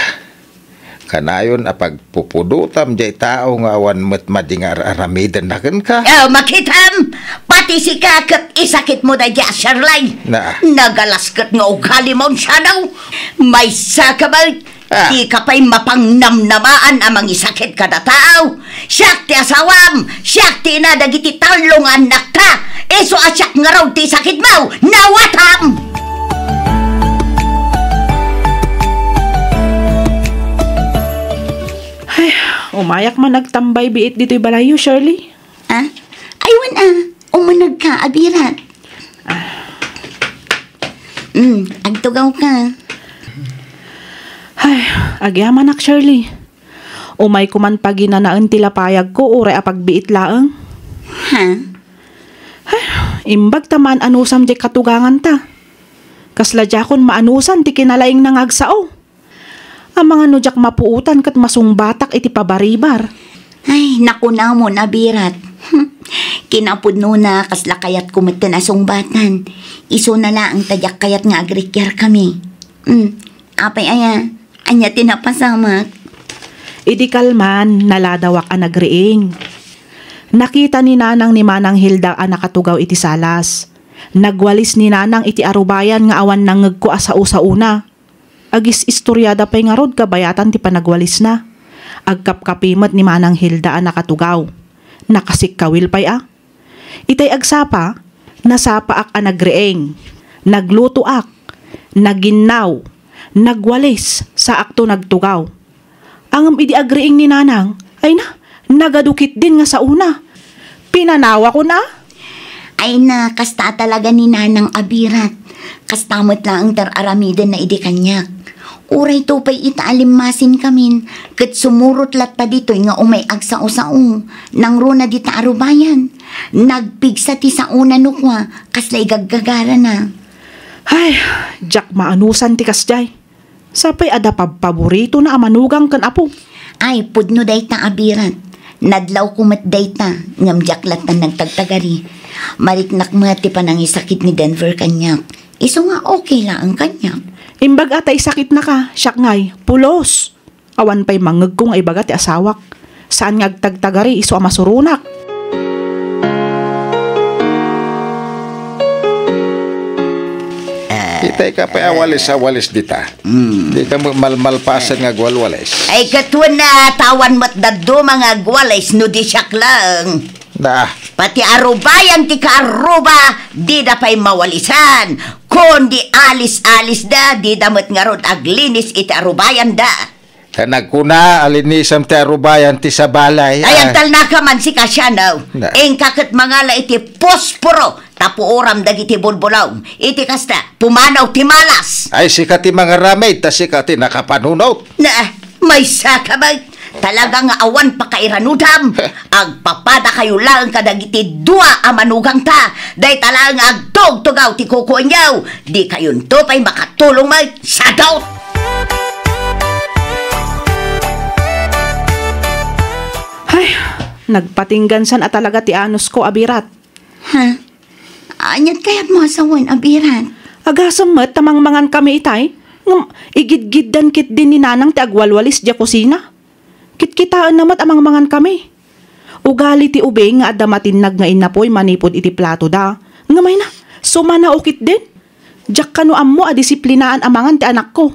Kanayon apagpupudutam jay tao nga awan met madingar aramidan na ka. Makitam! Pati si kakot isakit mo na dya, Sherlay. Nagalaskat nga ugali mo siya no? May sakabal. Di ka pa'y mapangnamnamaan amang isakit kada tao. Siyak ti asawam, siyak ti inadagiti talong anak ta. Eso asyak nga raw ti sakit mo, nawatam! Ay, umayak man nagtambay biit dito'y balayo, Shirley. Aywan umunag ka, abirat. Agtugaw ka. Ay, agyaman nak, Shirley. Umay kuman paginanaan tilapayag ko ure apagbiit laang. Ha? Ay, imbag taman anusam di katugangan ta. Kasla jakon maanusan ti kinalaing nangagsao. Ang mga nujak mapuutan kat masungbatak iti pabaribar. Ay, nakunaw mo na, birat. Kinapudno na kasla kayat kumita na sungbatan. Iso na lang tadyak kayat nga agrikyar kami. Apay aya, anya tinapasamak. Idi kalman naladawak ang nagriing. Nakita ni nanang ni Manang Hilda ang nakatugaw iti salas. Nagwalis ni nanang iti arubayan nga awan nang ngagko asao sa una. Agis istoryada pa'y nga rod kabayatan ti panagwalis na. Agkapkapimat ni Manang Hilda ang nakatugaw. Nakasikkawil pa'y Itay agsapa, nasapa ak ang nagriing. Nagluto ak, naginaw, nagwalis sa akto nagtugaw. Ang idi agriing ni nanang, ay nagadukit din nga sa una. Pinanawa ko na. Ay na, kasta talaga ni nanang abirat. Kastamot lang ang tararamidan na idi kanyak. Uray to pa'y itaalimmasin kamin. Kat sumurot lat pa dito nga umay agsao-sao. Nang runa di taarubayan. Nagpigsa ti sa una nukwa. Kasla igaggagara na. Ay, jak maanusan ti kasjay. Sapay ada paborito na amanugang kan apo. Ay, pudno day ta abirat. Nadlaw kumat day ta. Ngamjaklat na nagtagtagari. Mariknak mati pa nang isakit ni Denver kanyak. Iso nga okay lang ang kanyak. Imbag atay sakit na ka, siyak ngay, pulos. Awan pa'y mangag kong ay baga ti asawak. Saan ngagtagtagari iso amasurunak. Itay ka pa awalis-awalis dita. Di ka malmalpasan nga gwalwalis. Ay katwa na tawan mo't daddo mga gwalays no di siyak lang. Da, Pati arubayan ti kaaruba, di da pa'y mawalisan. Kundi alis-alis da, di damot nga rod aglinis iti arubayan da. nagkuna alinisam ti arubayan ti sa balay. Ayan tal na ka man si Kasyanaw. Na. Ing kakit mangala iti posporo, tapuoram dagiti bulbulaw. Iti kasta, pumanaw ti malas. Ay sika ti mga ramay, ta sika ti nakapanunot. Na, may saka ba? Talagang awan pa kairanudam. Agpapada kayo lang kadagiti dua amanugang ta. Day talang agtog-tugaw ti kukunyaw. Di kayon to pa'y makatulong may sadaw. Ay, nagpatinggansan at talaga ti anos ko abirat. Ha? Anyat kaya't mo asawan abirat. Agasam met tamang mangan kami itay. Igid-giddan kit din ni nanang ti agwalwalis di kusina. Kitkitaan namat amang mangan kami. Ugali ti ubeng nga adda matinag nga inapoy manipod iti plato da. Ngamay na, sumana ukit din. Diyak kano ammo a disiplinaan amangan ti anak ko.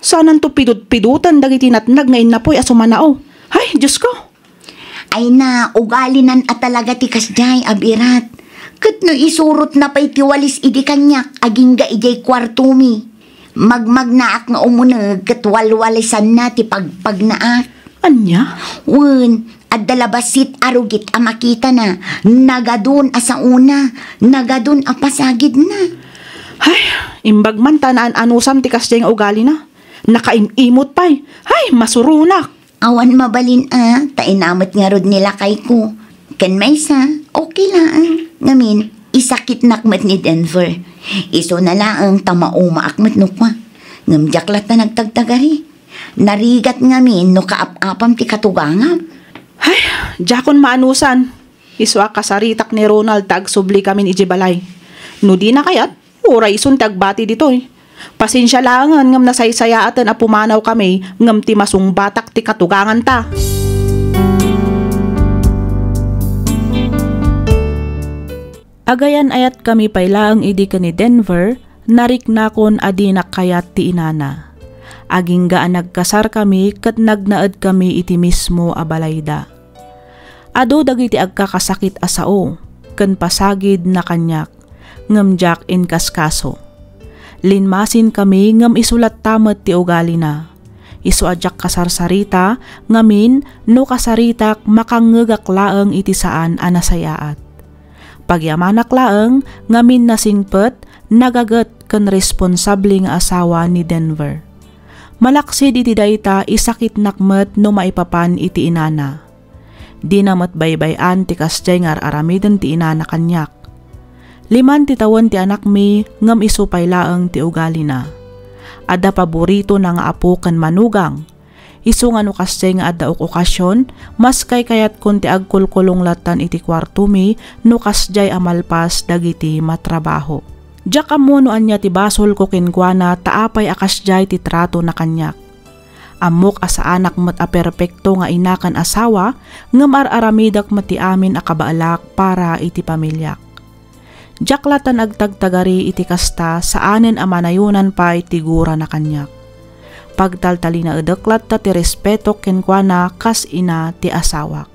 Sanan to pidut-pidutan dagiti natnag nga inapoy asumanao. Hay, Diyos ko. Ay na, ugali nan at talaga ti kasjay abirat. Kat no isurot na pa'y tiwalis idi kanyak, aging ga ijay kwartumi. Magmagnaak nga umunag, kat walwalisan na ti pagpagnaak. Anya? Wen, at dalabasit arugit a makita na, nagadun asa una, nagadun a pasagid na. Hay, imbag man tanaan anusam ti kasjay nga ugali na. Nakaimimot pa'y. Hay, masurunak. Awan mabalin tainamot nga rod nila kay ko. Kan may sa, okay lang. Ngamin, isakit nakmat ni Denver. Iso na lang tamauma akmat no kwa. Ngamjaklat na nagtagtagari. Narigat ngamin no kaap-apam ti katugangam. Ay, jakon maanusan. Iswa kasaritak ni Ronald tag subli kami ni Ijibalay. No di na kayat, uray isun tagbati ditoy. Pasensya langan ngam nasaysayatan a pumanaw kami ngam ti masung batak ti katugangan ta. Agayan ayat kami pailaang idi ka ni Denver, nariknakon adinak kayat ti inana. Aging gaan nagkasar kami kat nagnaad kami iti mismo a balayda. Ado dagiti agkakasakit asao, ken pasagid na kanyak, ngam jak in kaskaso. Linmasin kami ngam isulat tamet ti ugali na. Isu ajak kasarsarita ngamin no kasaritak makangegak laeng iti saan anasayaat. Pagyamanak laeng ngamin nasingpet nagaget ken responsable nga asawa ni Denver. Malaksid iti dayta isakit nakmet no maipapan iti inana. Di namat baybayan ti kasjay nga aramiden ti inana kanyak. 5 ti tawen ti anak mi ngam isupay laeng ti ugali na. Ada paborito na nga apo ken manugang. Isu nga no kasjay nga adda okasyon, mas kay kayat kun ti agkulkulong latan iti kwarto mi no kasjay amalpas dagiti matrabaho. Diak amo no anya ti basol ko kenkwana taapay akasjay ti trato na kanyak. Amok asa anak mat a perpekto nga inakan asawa, ngem aramidak mati amin a kabaalak para iti pamilyak. Jaklatan agtagtagari iti kasta saanen a manayunan pa iti gura na kanyak. Pagtaltali na edeklat ta ti respeto kenkwana kas ina ti asawak.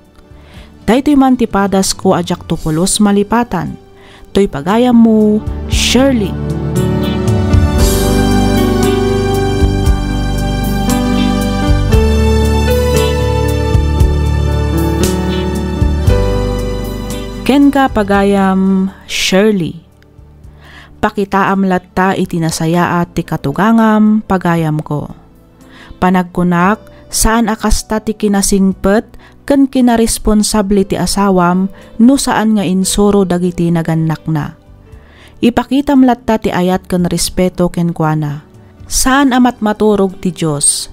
Daytoy man ti padas ko ajak tupulos malipatan. Toy pagayam mo, Shirley. Ken ka pagayam, Shirley. Pakitaam latta iti nasayaat ti katugangam pagayam ko. Panagkunak saan akasta ti kinasingpet ken kinaresponsable ti asawam no saan nga insuro dagiti nagannak na. Ipakitam latta ti ayat ken respeto ken kuana. Saan amat maturog ti Dios?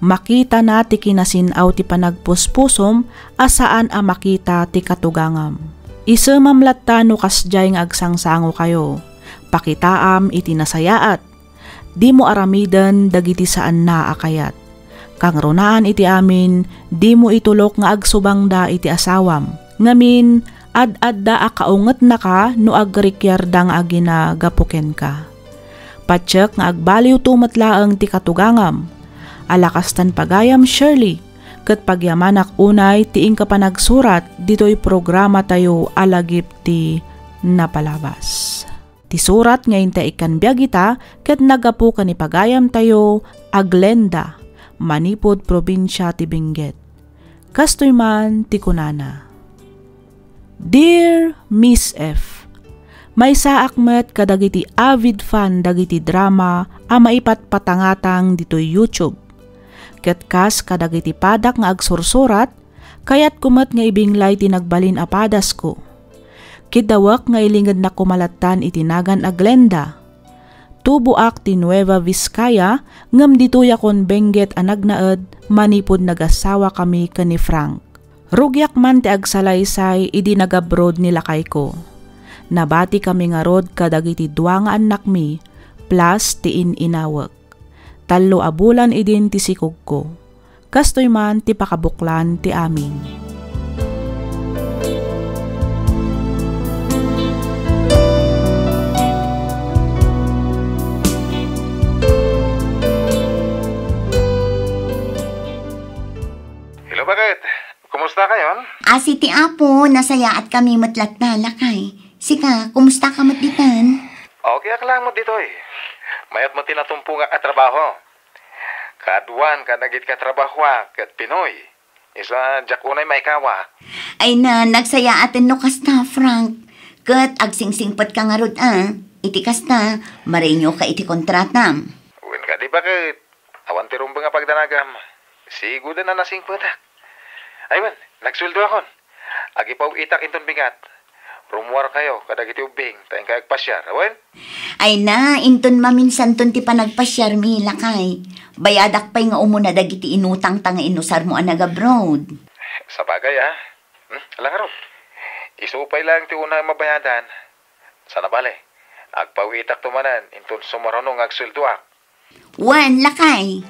Makita na ti kinasinaw ti panagpuspusom asaan a makita ti katugangam. Isemam latta no kasjay nga agsangsango kayo. Pakitaam iti nasayaat. Di mo aramidan dagiti saan na akayat. Kang runaan iti amin, di mo itulok nga agsubang da iti asawam. Ngamin, ad-adda akaunget na ka no agrikyardang agina gapuken ka. Patsyak nga agbaliw tumatlaang ti katugangam. Alakastan pagayam, Shirley. Ket pagyamanak unay tiing ka pa nagsurat dito'y programa tayo alagip ti napalabas. Ti surat ngayon ta ikan biyagita ket nagapu ka ni pagayam tayo Aglenda, Manipod, Probinsya ti Benguet. Kastoy man ti kunana. Dear Miss F, may saak met kadagiti avid fan dagiti drama a maipat patangatang dito'y YouTube. Ket kas kadagiti padak nga agsursurat, kayat kumet nga ibinglay tinagbalin a padas ko. Kidawak nga ilingad na kumalatan itinagan a Glenda. Tubuak ti Nueva Vizcaya, ngam dituya kon Benguet a nagnaed, manipod nagasawa kami kani Frank. Rugyak man ti agsalaysay idi nagabroad nila kay ko. Nabati kami nga rod kadagiti dua nga anak mi, plus ti inawak. 3 abulan idin ti sikog ko. Kastoy man ti pakabuklan ti amin. Hello, bakit? Kumusta kayon? Asi ti Apo, nasaya at kami matlat na lakay. Sika, kumusta ka matlitan? Okay, aklang mo dito eh. Mayat mo tinatumpo nga trabaho. Kaduan ka nagit ka trabaho kat Pinoy. Isa jakunay may kawa. Ay na, nagsaya atin no kasta, Frank. Kat agsingsingpat ka nga rod iti kasta, marinyo ka iti kontratam. Uwin ka di bakit? Awan ti rumba nga pagdanagam. Siguro na nasingpat Aywan, nagsuldo akon. Agipaw itak inton bigat. Rumuar kayo, kadagiti ubing, tayong kayagpasyar, awen? Ay na, inton maminsan ton ti panagpasyar mi lakay. Bayadak pa'y nga umuna dagiti inutang tanga inusar mo anag-abroad. Sa bagay alam nga ron. Isupay lang ti unang mabayadan. Sana bale, agpawitak tumanan, inton sumaranong agsulduak. Wan, lakay.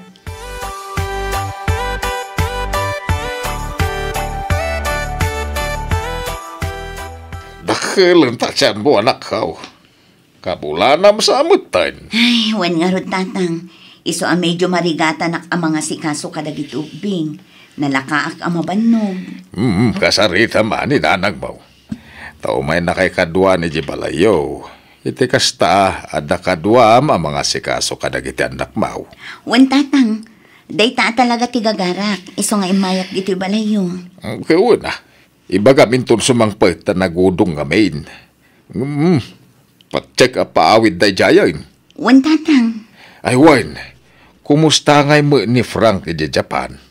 Dakilan ta siyan mo anak kao. Kabulanam sa amutan. Ay, wan nga rod tatang. Iso a medyo marigata nak ang mga sikaso kadagiti ubing. Nalakaak ang mabanog. Kasarita man ni nanag mo. Tao may nakay kadwa ni Jibalayo. Iti kasta ada kadwam ang mga sikaso kadagiti anak mo. Wan tatang. Day ta talaga tigagarak. Iso nga imayak dito balayo. Kaya na. Iba gaminton sumangpet na nagudong ngamin. Patsek a paawid day jayan. Wan tatang. Ay wan, kumusta ngay mo ni Frank iti Japan?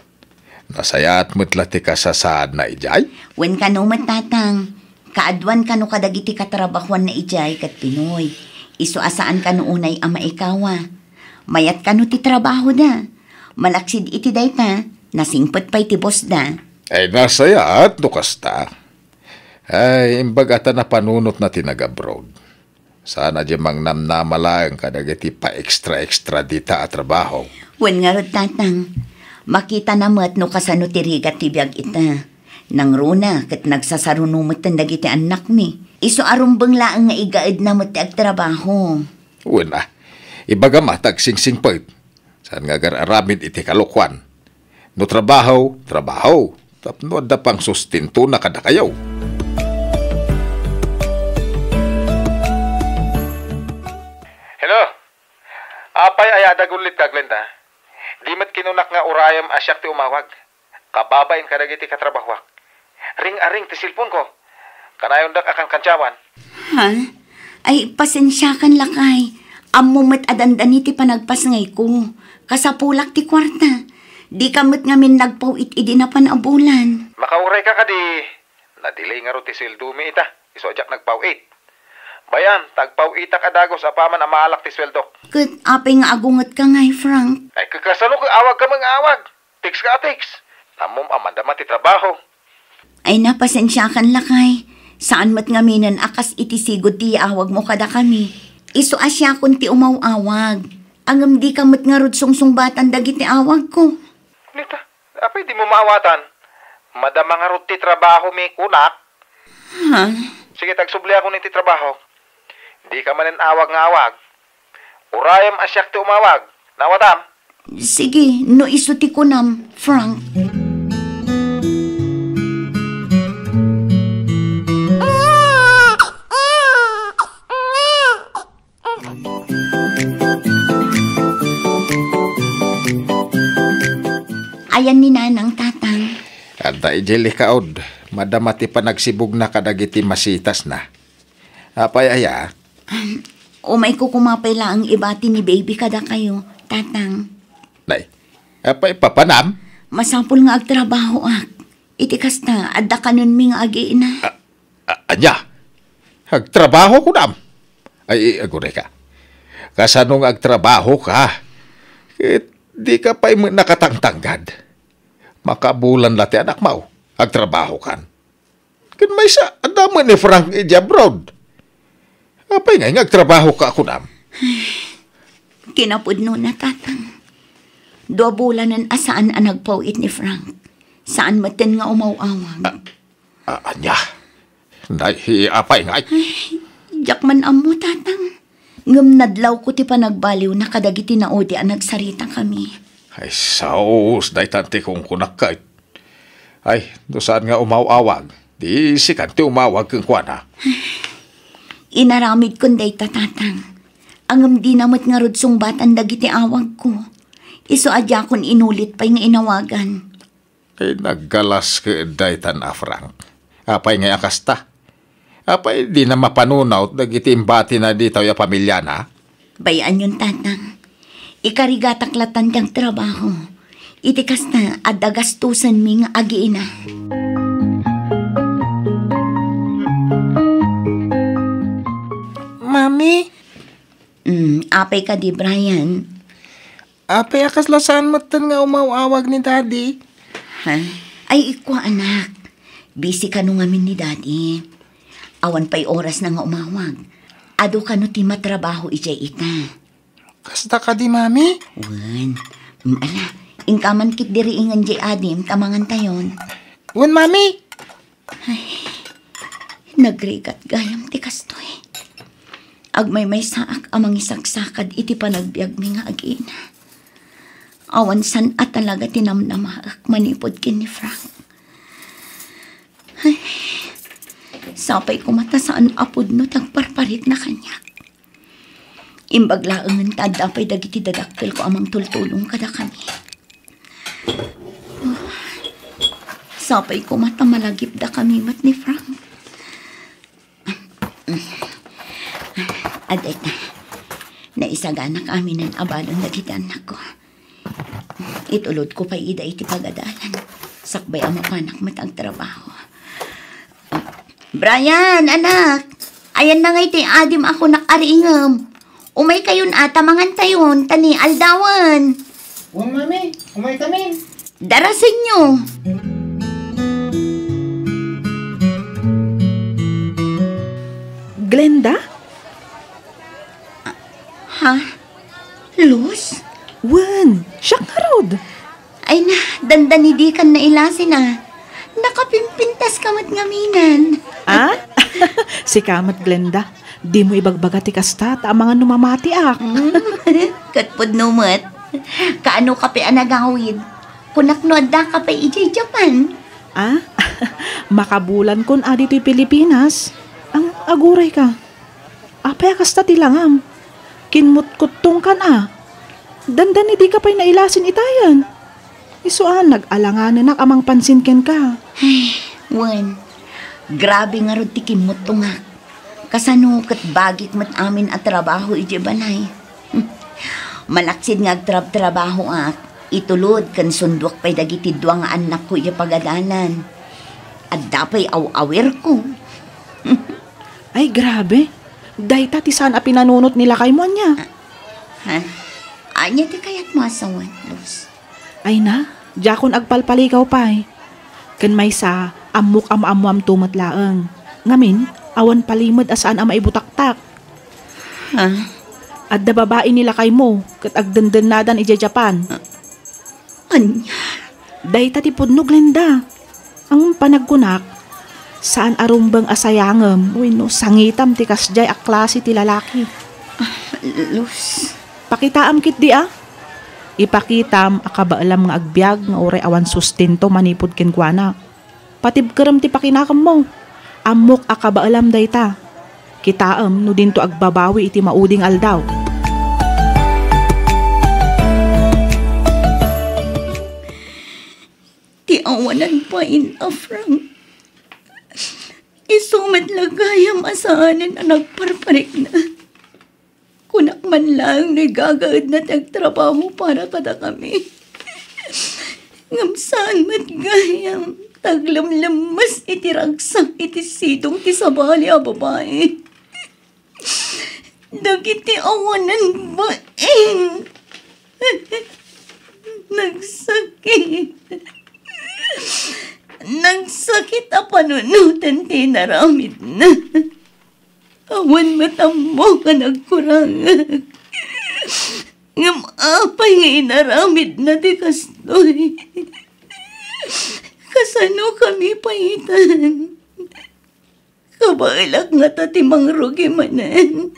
Nasayaat mo't lati ka sa saan na ijay? Wan ka no matatang. Kaadwan ka no kadagiti katrabahuan na ijay kat Pinoy. Iso asaan ka no unay ang maikawa. Mayat ka no ti trabaho da. Malaksid iti day ta. Nasingpet pa'y ti boss da. Ay nasayaat no kasta. Ay imbagata na panunot na tinag-abroad. Sana di mang namnamalang kadagiti pa extra dita at trabaho. Wan nga rod tatang. Makita na mo't no kasano tirigat tibiyag ita. Nang runa, kat nagsasarunumot ang dagiti anak mi. Iso arumbang laang nga igaid na mo't agtrabaho. Una, ibaga matag sing-singpag. Saan nga gararamid iti kalukwan. No trabaho, tapno da pang sustinto na kada kayaw. Hello? Apay ayada gulit ka, Glenda. Di mat kinunak nga urayam asyak ti umawag. Kababain ka dagiti katrabahwak. Ring-aring ti silpon ko. Kanayon dak akang kantyawan. Ha? Ay, pasensya kan lakay. Amumat adandan iti panagpasngay ko. Kasapulak ti kwarta. Di kamot ngamin nagpawit idi na panabulan. Makauray ka kadi. Nadilay nga ro ti sweldo mi ita. Isojak nagpawit. Bayan, tagpawita ka dagos apaman ang maalak ti sweldo. Kat apay nga agungat ka ngay, Frank. Ay kakasano ko awag ka mga awag. Tiks ka tiks. Namom amanda ti trabaho. Ay napasensya kan lakay. Saan mat ngaminan akas iti sigod ti awag mo kada kami. Iso asya kun ti umaw-awag. Angam di kamot nga rod sungsung-batan dagiti awag ko. Lita, apay di mo maawatan. Madama nga ro ti trabaho mi kunak. Ha? Sige, tagsubli ako ni ti trabaho. Di ka manin awag nga awag. Urayam asyak ti umawag. Nawatam. Sige, no isuti ko nam, Frank. Ayan ni nanang tatang. Anda ijeli kaod. Madamati pa nagsibog na kadagiti masitas na. Apay aya. Umay ko kumapay lang ang ibati ni baby kada kayo, tatang. Nay, apay papanam? Masapul nga agtrabaho ak. Iti kasta, adda kanon mi nga agi na. Anya, agtrabaho ko nam. Ay, agure ka. Kasanong agtrabaho ka? Di ka pa'y nakatangtanggad. Makabulan lati anak mau. Agtrabaho kan. Kan may sa adaman ni Frank iji abroad. Apay nga agtrabaho ka ako nam. Kinapudno na tatang. 2 bulanan asaan ang nagpawit ni Frank. Saan matin nga umaw-awang. Anya. Nay, apay nga. Jak man amo tatang. Ngam nadlaw ko ti panagbaliw na kadagiti na odi ang nagsarita kami. Ay, saos, day tante kong kunakait. Ay, saan nga umaw-awag? Di sikan ti umawag kong kuwana. Inaramid kun day tatang. Angam di namot nga rod sungbatan dagiti awag ko. Iso adya kon inulit pa'y nga inawagan. Ay, naggalas ka day tan Frank. Apay nga akasta. Apay, di na mapanunaw dagiti imbati na dito ya pamilya na. Bayan yun tatang. Ikarigataklatan kang trabaho. Itikas na at dagastusan mi nga agiina. Mami? Apay ka di, Brian. Apay akas lasaan matan nga umawawag ni Daddy. Ha? Ay, ikwa anak. Busy ka nung amin ni Daddy. Awan pa'y oras na nga umawag. Ado ka no ti matrabaho ijay ita. Kasta ka di, Mami? Wan. Ala, ingkaman kit diri ingan jay adim, tamangan tayon. Wan, Mami? Nagrigat gayam ti kastoy. Agmay may saak amang isaksakad iti panagbiag mi nga agina. Awan san at talaga tinamnamaak manipod kin ni Frank. Ay, sapay kumata saan apod no tagparparit na kanya. Imbaglaangan tada pa'y dagiti dadakkel ko amang tultulong kada kami. Sapay kumata malagip da kami mat ni Frank. Aday na. Naisagana kami ng abalon na anak ko. Itulod ko pa ida iti pagadalan. Sakbay ang mapanak matang trabaho. Brian, anak! Ayan na nga iti adim ako nakaringam. Umay kayon ata mangan tayon, tani aldawan. Wan, Mami? Umay kami. Darasin nyo. Glenda? Ha? Luz? Wan, siya nga rod. Ay, Ay na, dandan di kan na ilasin Nakapimpintas kamat ngaminan. Ah? Si kamat Glenda, di mo ibagbaga ti kasta ta ang mga numamati Katpod numat. Kaano ka pa anagawid? Kunaknood da ka pa ijay Japan. Ah? Makabulan kun dito'y Pilipinas. Ang aguray ka. Apay kasta tilangam. Kinmut-kutong kan Dandan di ka pa'y nailasin itayan. Isuan, nag-alanganan na amang pansin ken ka. Ay, Wan. Grabe nga ron ti kimot to nga. Kasano kat bagit mat amin at trabaho ije balay. Malaksid nga trabaho itulod kan sundwak pa'y dagiti duwa nga anak ko iya pagadalan. At dapay aw-awir ko. Ay, grabe. Dahita ti saan pinanunot nila kay mo niya. Ha? Anya ti kayat mo asawan, Luz? Ay na, jakon agpalpalikaw pa'y. Kan may sa amok am-amuam tumatlaang. Ngamin, awan palimod asaan ang maibutaktak. Ha? At da babae nila kay mo, kat agdandan ija Japan. Anya? Dahita ti pudnog Glenda. Ang panagkunak, saan arumbang asayangam, no, sangitam ti kasjay a klase ti lalaki. Luz? Pakitaam kit di Ipakitam akabaalam nga agbyag nga oray awan sustento manipod kenkwana. Patibkaram ti pakinakam mo. Amok akabaalam dayta. Kitaam no dinto agbabawi iti mauding aldaw. Ti awanan pa afrang. Isumat lagayam asaanin na nagparparik na. Kunak man lang nagagaad na tagtrabaho para kada kami. Ngamsaan matgayam, taglamlamas itiragsak iti sidong ti sabali a babae. Dagiti awanan baing. Nagsakit. Nagsakit a panunutan ti naramid na. Awan matammo ka nagkurangag. Ngam apay nga inaramid na ti kastoy. Kasano kami paitan. Kabailak nga ta ti mangrugi manan.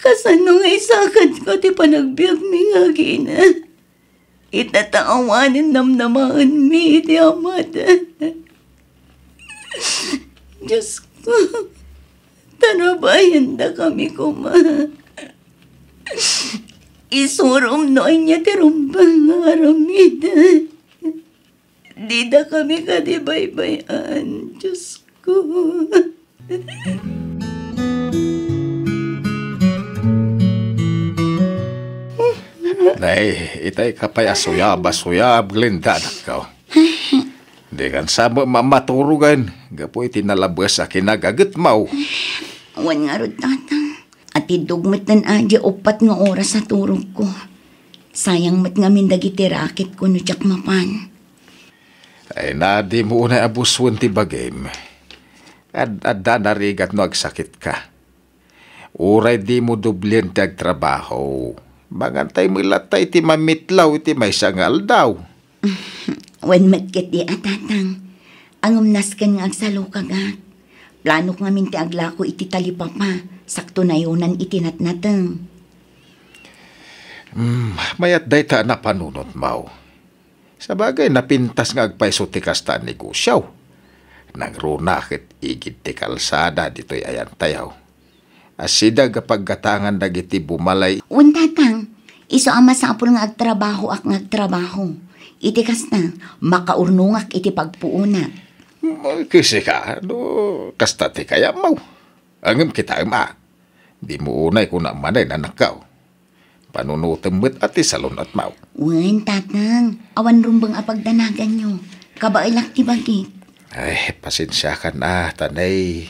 Kasano nga isakad ko ti panagbiag mi nga gina. Itataawanin namnamaan mi iti amada. Diyos ko. Tanabayan da kami kuma. Isurom noon niya tirumbang aramida. Di da kami kadibaybayan. Diyos ko. Nay, itay kapay asuyab, Glenda anak ka. Di kan sabo mamaturugan. Gapo iti nalabas sa kinagagat mau. Awan nga rod tatang. At idugmat nan adya opat nga oras sa turog ko. Sayang mat nga mindagiti rakit ko no tsak mapan. Ay nadi mo unay abuswan ti bagim. Adda narigat no agsakit ka. Uray di mo dublyan ti agtrabaho. Bangantay mo ilatay ti mamitlaw iti may sangal daw. Wan matkit di atatang. Angum naskan nga agsalukagak. Plano nga minti aglako iti talipapa. Sakto na yunan itinatnatang. Mayat day ta na panunot mau. Sa bagay napintas nga agpaiso ti kastaan ni Gusyaw. Nangrunakit igid ti kalsada dito'y ayan tayaw. Asida gapaggatangan dagiti bumalay. Untatang, iso ang masapul nga agtrabaho ak nga agtrabaho. Iti kasta, makaurnungak iti pagpuuna. Kasi ka, kasta ti kaya mau. Angam kita di mo unay kung namanay na nakaw. Panunutem met ati salon at mau. Wen, tatang, awan rumbang apagdanagan nyo. Kabailak ti bagit. Ay, pasensya ka na, tanay.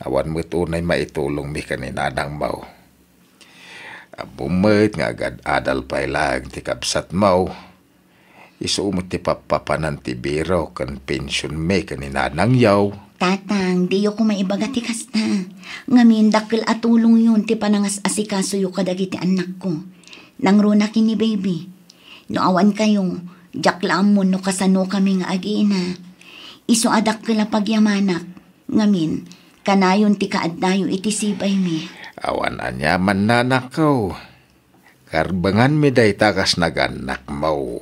Awan mo't unay maitulong mi kaninadang mau. Abumet nga agad adal pa ilang ti kapsat mau. Isuumot ti papapanan ti biro kan pension me kaninadang yaw. Tatang, di ko maibaga ti kasta. Ngamin dakil atulong yun ti panangas asikaso yu kadagiti anak ko. Nangrunakin ni baby. No awan kayo, jaklam mo no kasano kami nga agina. Iso adak kala pagyamanak. Ngamin, kanayon ti kaadnayo iti sibay mi. Awan anya man nanakaw. Karbangan mi day takas naganak mau.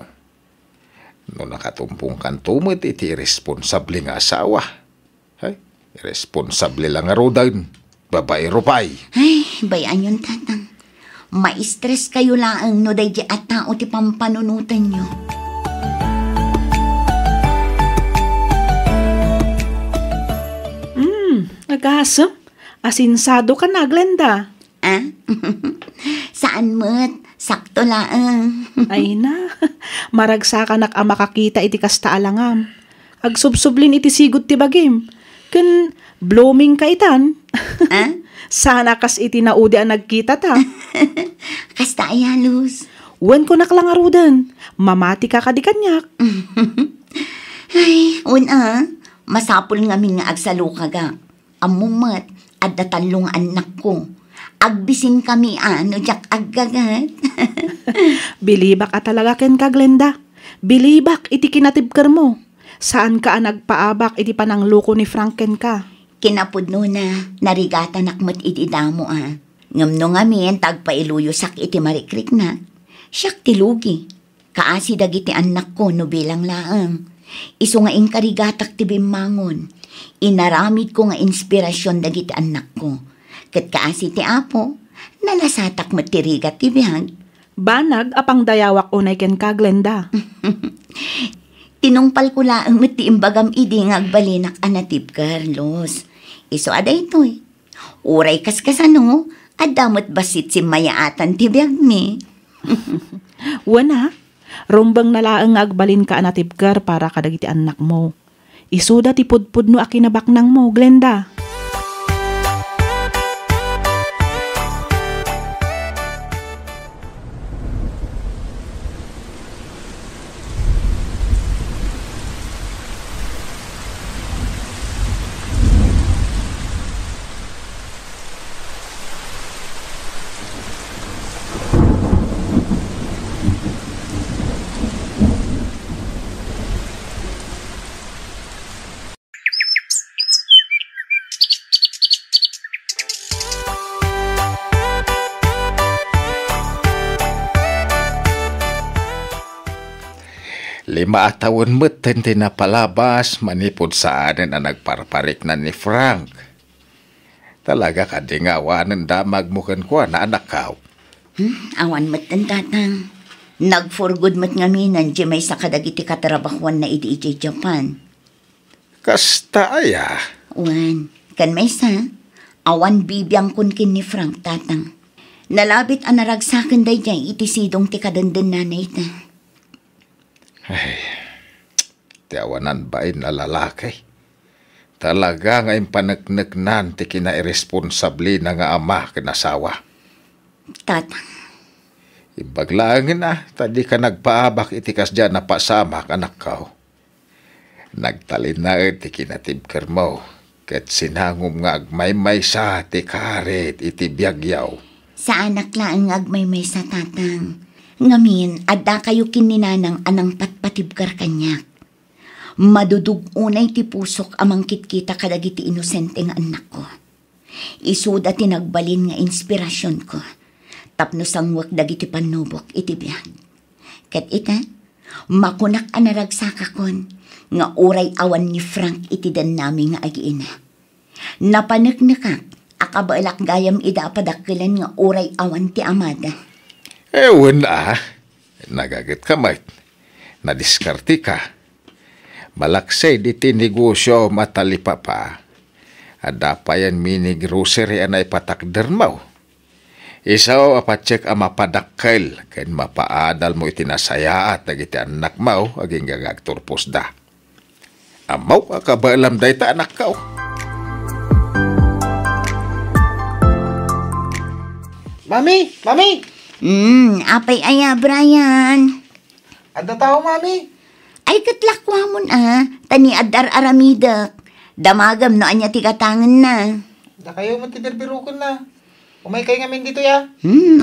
No nakatumpong kan tumot iti irresponsable nga asawa. Hay, irresponsable lang nga rodan. Babae rupay. Ay, bayan yun tatang. Ma-stress kayo lang no day di at tao ti pampanunutan nyo. Nagahasam. Asinsado ka na, Glenda. Ah? Saan mo't? Sakto lang. Ay na, maragsakan nak makakita iti kasta alangam. Agsubsublin iti sigot ti bagim. Ken blooming ka itan. Ah? Sana kas iti naudi ang nagkita ta. Kasta ayalus. Wen ko naklangarudan. Mamati ka kadikanyak. Ay, una, masapul ngamin nga agsaluka ga. Amumat, at datalong anak ko. Agbisin kami ano, jak aggagat. Bilibak ka talaga ken ka, Glenda. Bilibak iti kinatibker mo. Saan ka nagpaabak iti panangluko ni Franken ka? Kinapudno na, narigata nakmat iti damo Ngamno ngamin, tagpailuyo sak iti marikrik na. Siyak tilugi. Kaasi dagiti anak ko no bilang laang. Iso nga karigatak ti bimangon. Inaramid ko nga inspirasyon dagiti anak ko. Ket kaasi ti apo, nalasatak matirigat ti biyag. Banag apang dayawak unay ken ka, Glenda. Tinungpal ko laang mati imbagam idi nga agbalinak anatip Carlos. Iso aday to'y. Uray kaskasano, adamot basit si mayaatan ti biyag mi. Wana, rumbang nalaang agbalin ka anatibkar para kadagiti anak mo. Isuda ti pudpud no akinabaknang mo, Glenda. Lima taon mo't tente na palabas manipod sa anin ang nagparparik na ni Frank. Talaga ka di nga awanan damag mo kan ko na anak ka. Awan mo't ang tatang. Nag-for-good mo't ngaminan di may sakadagiti katrabakwan na iti Japan. Kasta aya. Wan, kan may sa, awan bibiyang kun kin ni Frank tatang. Nalabit ang naragsakan day dyan iti sidong ti kadandan nanay ta. Ay, tiawanan ba na lalaki? Talaga nga panagnagnan ti kinairesponsable na nga ama kinasawa. Tatang. Ibaglangin na, tadi ka nagpaabak itikas dyan na pasamak anak ka. Nagtalin na ti kinatibker mo, ket sinangom nga agmay-may sa ti karet iti biyagyaw. Sa anak lang agmay-may sa tatang. Ngamin, adda kayo kininanang anang patpatibkar kanyak. Madudug unay ti pusok amang kitkita kadagiti inosente nga anak ko. Isuda tinagbalin nga inspirasyon ko. Tapno sangwak dagiti panubok iti biyag. Ket ita, makunak anaragsaka kon nga uray awan ni Frank iti dan namin nga agiina. Napanagnakak, akabalak gayam ida padakilan nga uray awan ti amada. Ewan na, nagagit ka mait, nadiskarte ka. Malaksay di ti negosyo matalipa pa. Ada pa yan mini grocery anay patakder mo. Isaw apatsek ang mapadakkel, ken mapaadal mo itinasayaat nagiti anak mo, aging gagagturpos da. Amaw, akabalam day ta anak ka. Mami! Mami! Apay aya, Brian. Ada tao, Mami? Ay, katlakwa mo tani adar aramidak. Damagam no anya tikatangan na. Da kayo mo tibirbirukon na. Umay kayo ngamin dito ya?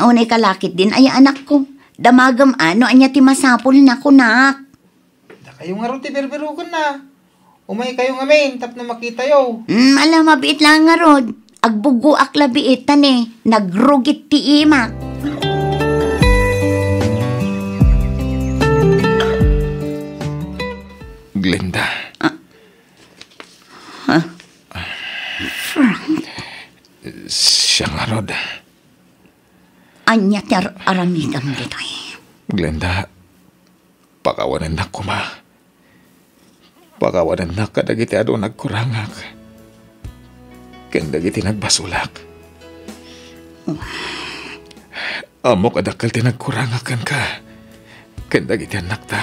Unay kalakit din ay anak ko. Damagam ano anya ti masapol na kunak. Da kayo nga ron ti berbero na. Umay kayo nga main, tapno makita yo. Alam mabiit lang nga rod. Agbugo akla biitan eh. Nagrugit ti imak. Glenda. Frank. Siya nga, Rod. Anya ti aramidam dito eh. Glenda, pakawanan na ko, ma. Pakawanan na kadagiti ado nagkurangak. Kandagiti nagbasulak. Amo kadakal ti nagkurangakan ka. Kandagiti anak ta.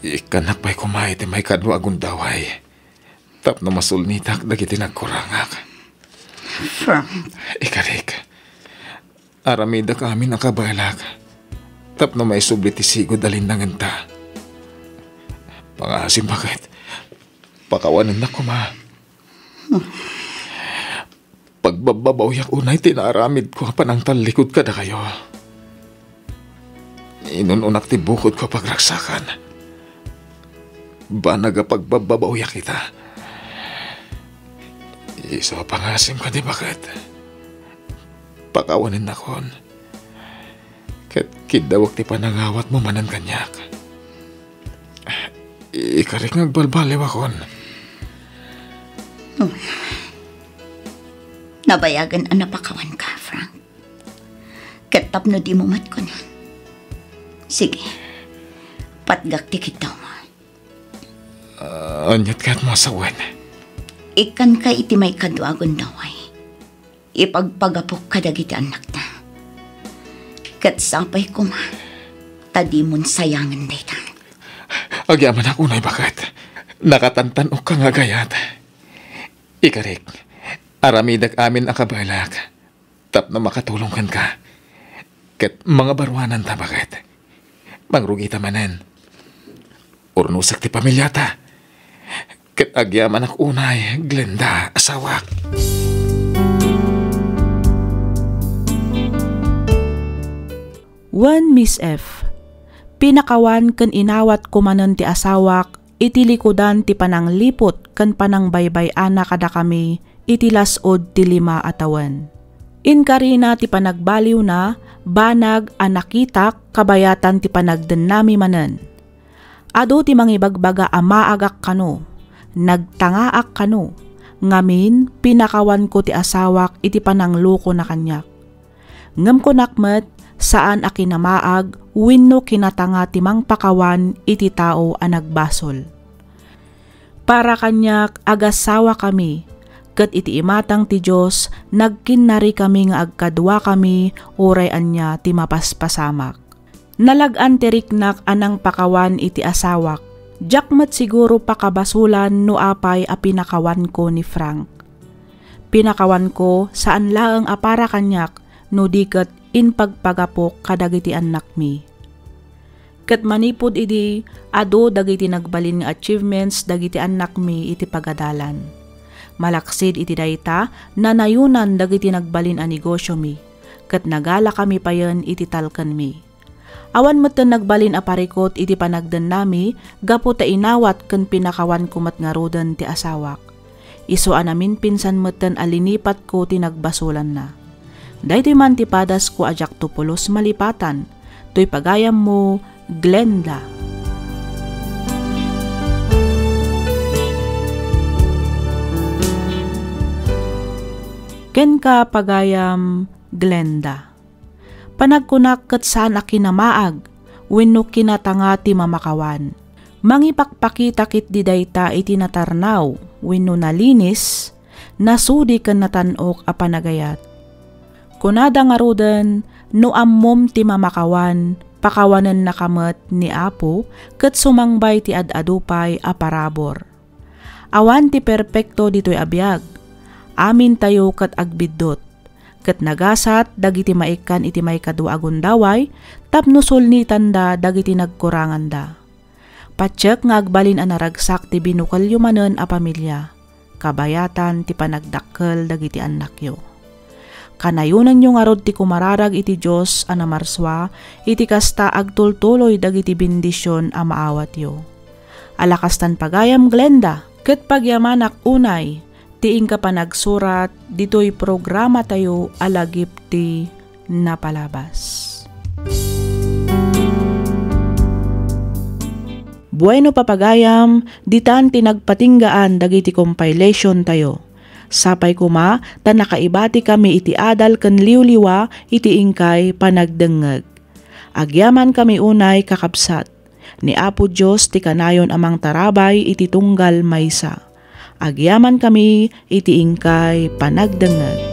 Ikanak pa'y kumay ti may kadwa agundaway. Tap na masulnitak dagiti nagkurangak. Frank. Ikarik, aramida kami nakabalak. Tap na may subli ti sigod dalin na nganta. Pangasim bakit? Pakawanan na ko, ma. Pagbababaw yak unay tinaaramid ko panang talikod ka na kayo. Inununak ti bukod ko pagraksakan. Ba nagapagbababaw yak kita? Iso pangasim ka di bakit? Pakawanin na kon. Kat kidawak ti panangawat mo manan kanyak. Ikarik nagbalbaliw akon. Nabayagan ang napakawan ka, Frank. Katap na di mo mat ko na. Sige, patgak tikit daw mo. Anyat ka't mo sa wen. Ikan ka iti may kaduagon daw ay. Ipagpagapok kadagiti anak na. Kat sapay ko ma, tadimon sayangan dayta. Agyaman ako na bakit? Nakatantan o ka nga gayat. Ikarik, aramidak amin ang kabalak. Tap na makatulong kan ka. Kat mga barwanan ta bakit? Mangrugi ta manen. Urnusak ti pamilyata. Kat agyaman ako unay, Glenda, asawak. One Miss F. Pinakawan ken inawat kumanen ti asawak, iti likodan ti pananglipot ken panangbaybay ana kada kami, iti lasod ti 5 atawan. Inkarina ti panagbaliw na, banag anakitak kabayatan ti panagden nami manen. Ado ti mangibagbaga amaagak kano, nagtangaak kano, ngamin pinakawan ko ti asawak iti panangluko na kanyak. Ngem ko nakmet, saan akinamaag, wenno kinatanga timang pakawan iti tao a nagbasol. Para kanyak agasawa kami, ket iti imatang ti Diyos, nagkinnari kami nga agkadwa kami, uray anya ti mapaspasamak. Nalagan ti riknak anang pakawan iti asawak, jakmet siguro pakabasulan no apay a pinakawan ko ni Frank. Pinakawan ko saan laeng apara kanyak, no diket in pagpagapok kadagiti anak mi. Ket manipod idi ado dagiti nagbalin nga achievements dagiti anak mi iti pagadalan. Malaksid iti dayta nanayunan dagiti nagbalin a negosyo mi. Ket nagala kami payen iti talken mi. Awan metten nagbalin a parikot iti panagden nami gapu ta inawat ken pinakawan kumat nga roden ti asawak. Isu anamin pinsan metten alinipat ko ti nagbasulan na. Daytoy man ti padas ko ajak tupulos malipatan, to'y pagayam mo, Glenda. Ken ka pagayam, Glenda. Panagkunak ket saan a kinamaag, wenno kinatanga ti mamakawan. Mangipakpakita kit di dayta iti natarnaw, wenno nalinis, nasudi ken natanok a panagayat. Kunada nga roden, no ammom ti mamakawan, pakawanan nakamet ni Apo, ket sumangbay ti ad-adupay a parabor. Awan ti perpekto dito'y abiyag, amin tayo ket agbiddot, ket nagasat dagiti maikan iti may kadua agundaway, tapno sulnitan da dagiti nagkurangan da. Patsek nga agbalin a naragsak ti binukalyo manen a pamilya, kabayatan ti panagdakkel dagiti anak yo. Kanayunan nyo nga rod ti kumararag iti Diyos a namarswa, iti kasta agtultuloy dagiti bendisyon a maawat yo. Alakastan pagayam Glenda, ket pagyamanak unay, tiing ka pa nagsurat, dito'y programa tayo alagip ti napalabas. Bueno papagayam, ditan tinagpatinggaan dagiti compilation tayo. Sapay kuma, ta nakaibati kami iti adal ken liwliwa iti ingkay panagdengeg. Agyaman kami unay kakabsat. Ni Apo Diyos ti kanayon amang tarabay iti tunggal maysa. Agyaman kami iti ingkay panagdengeg.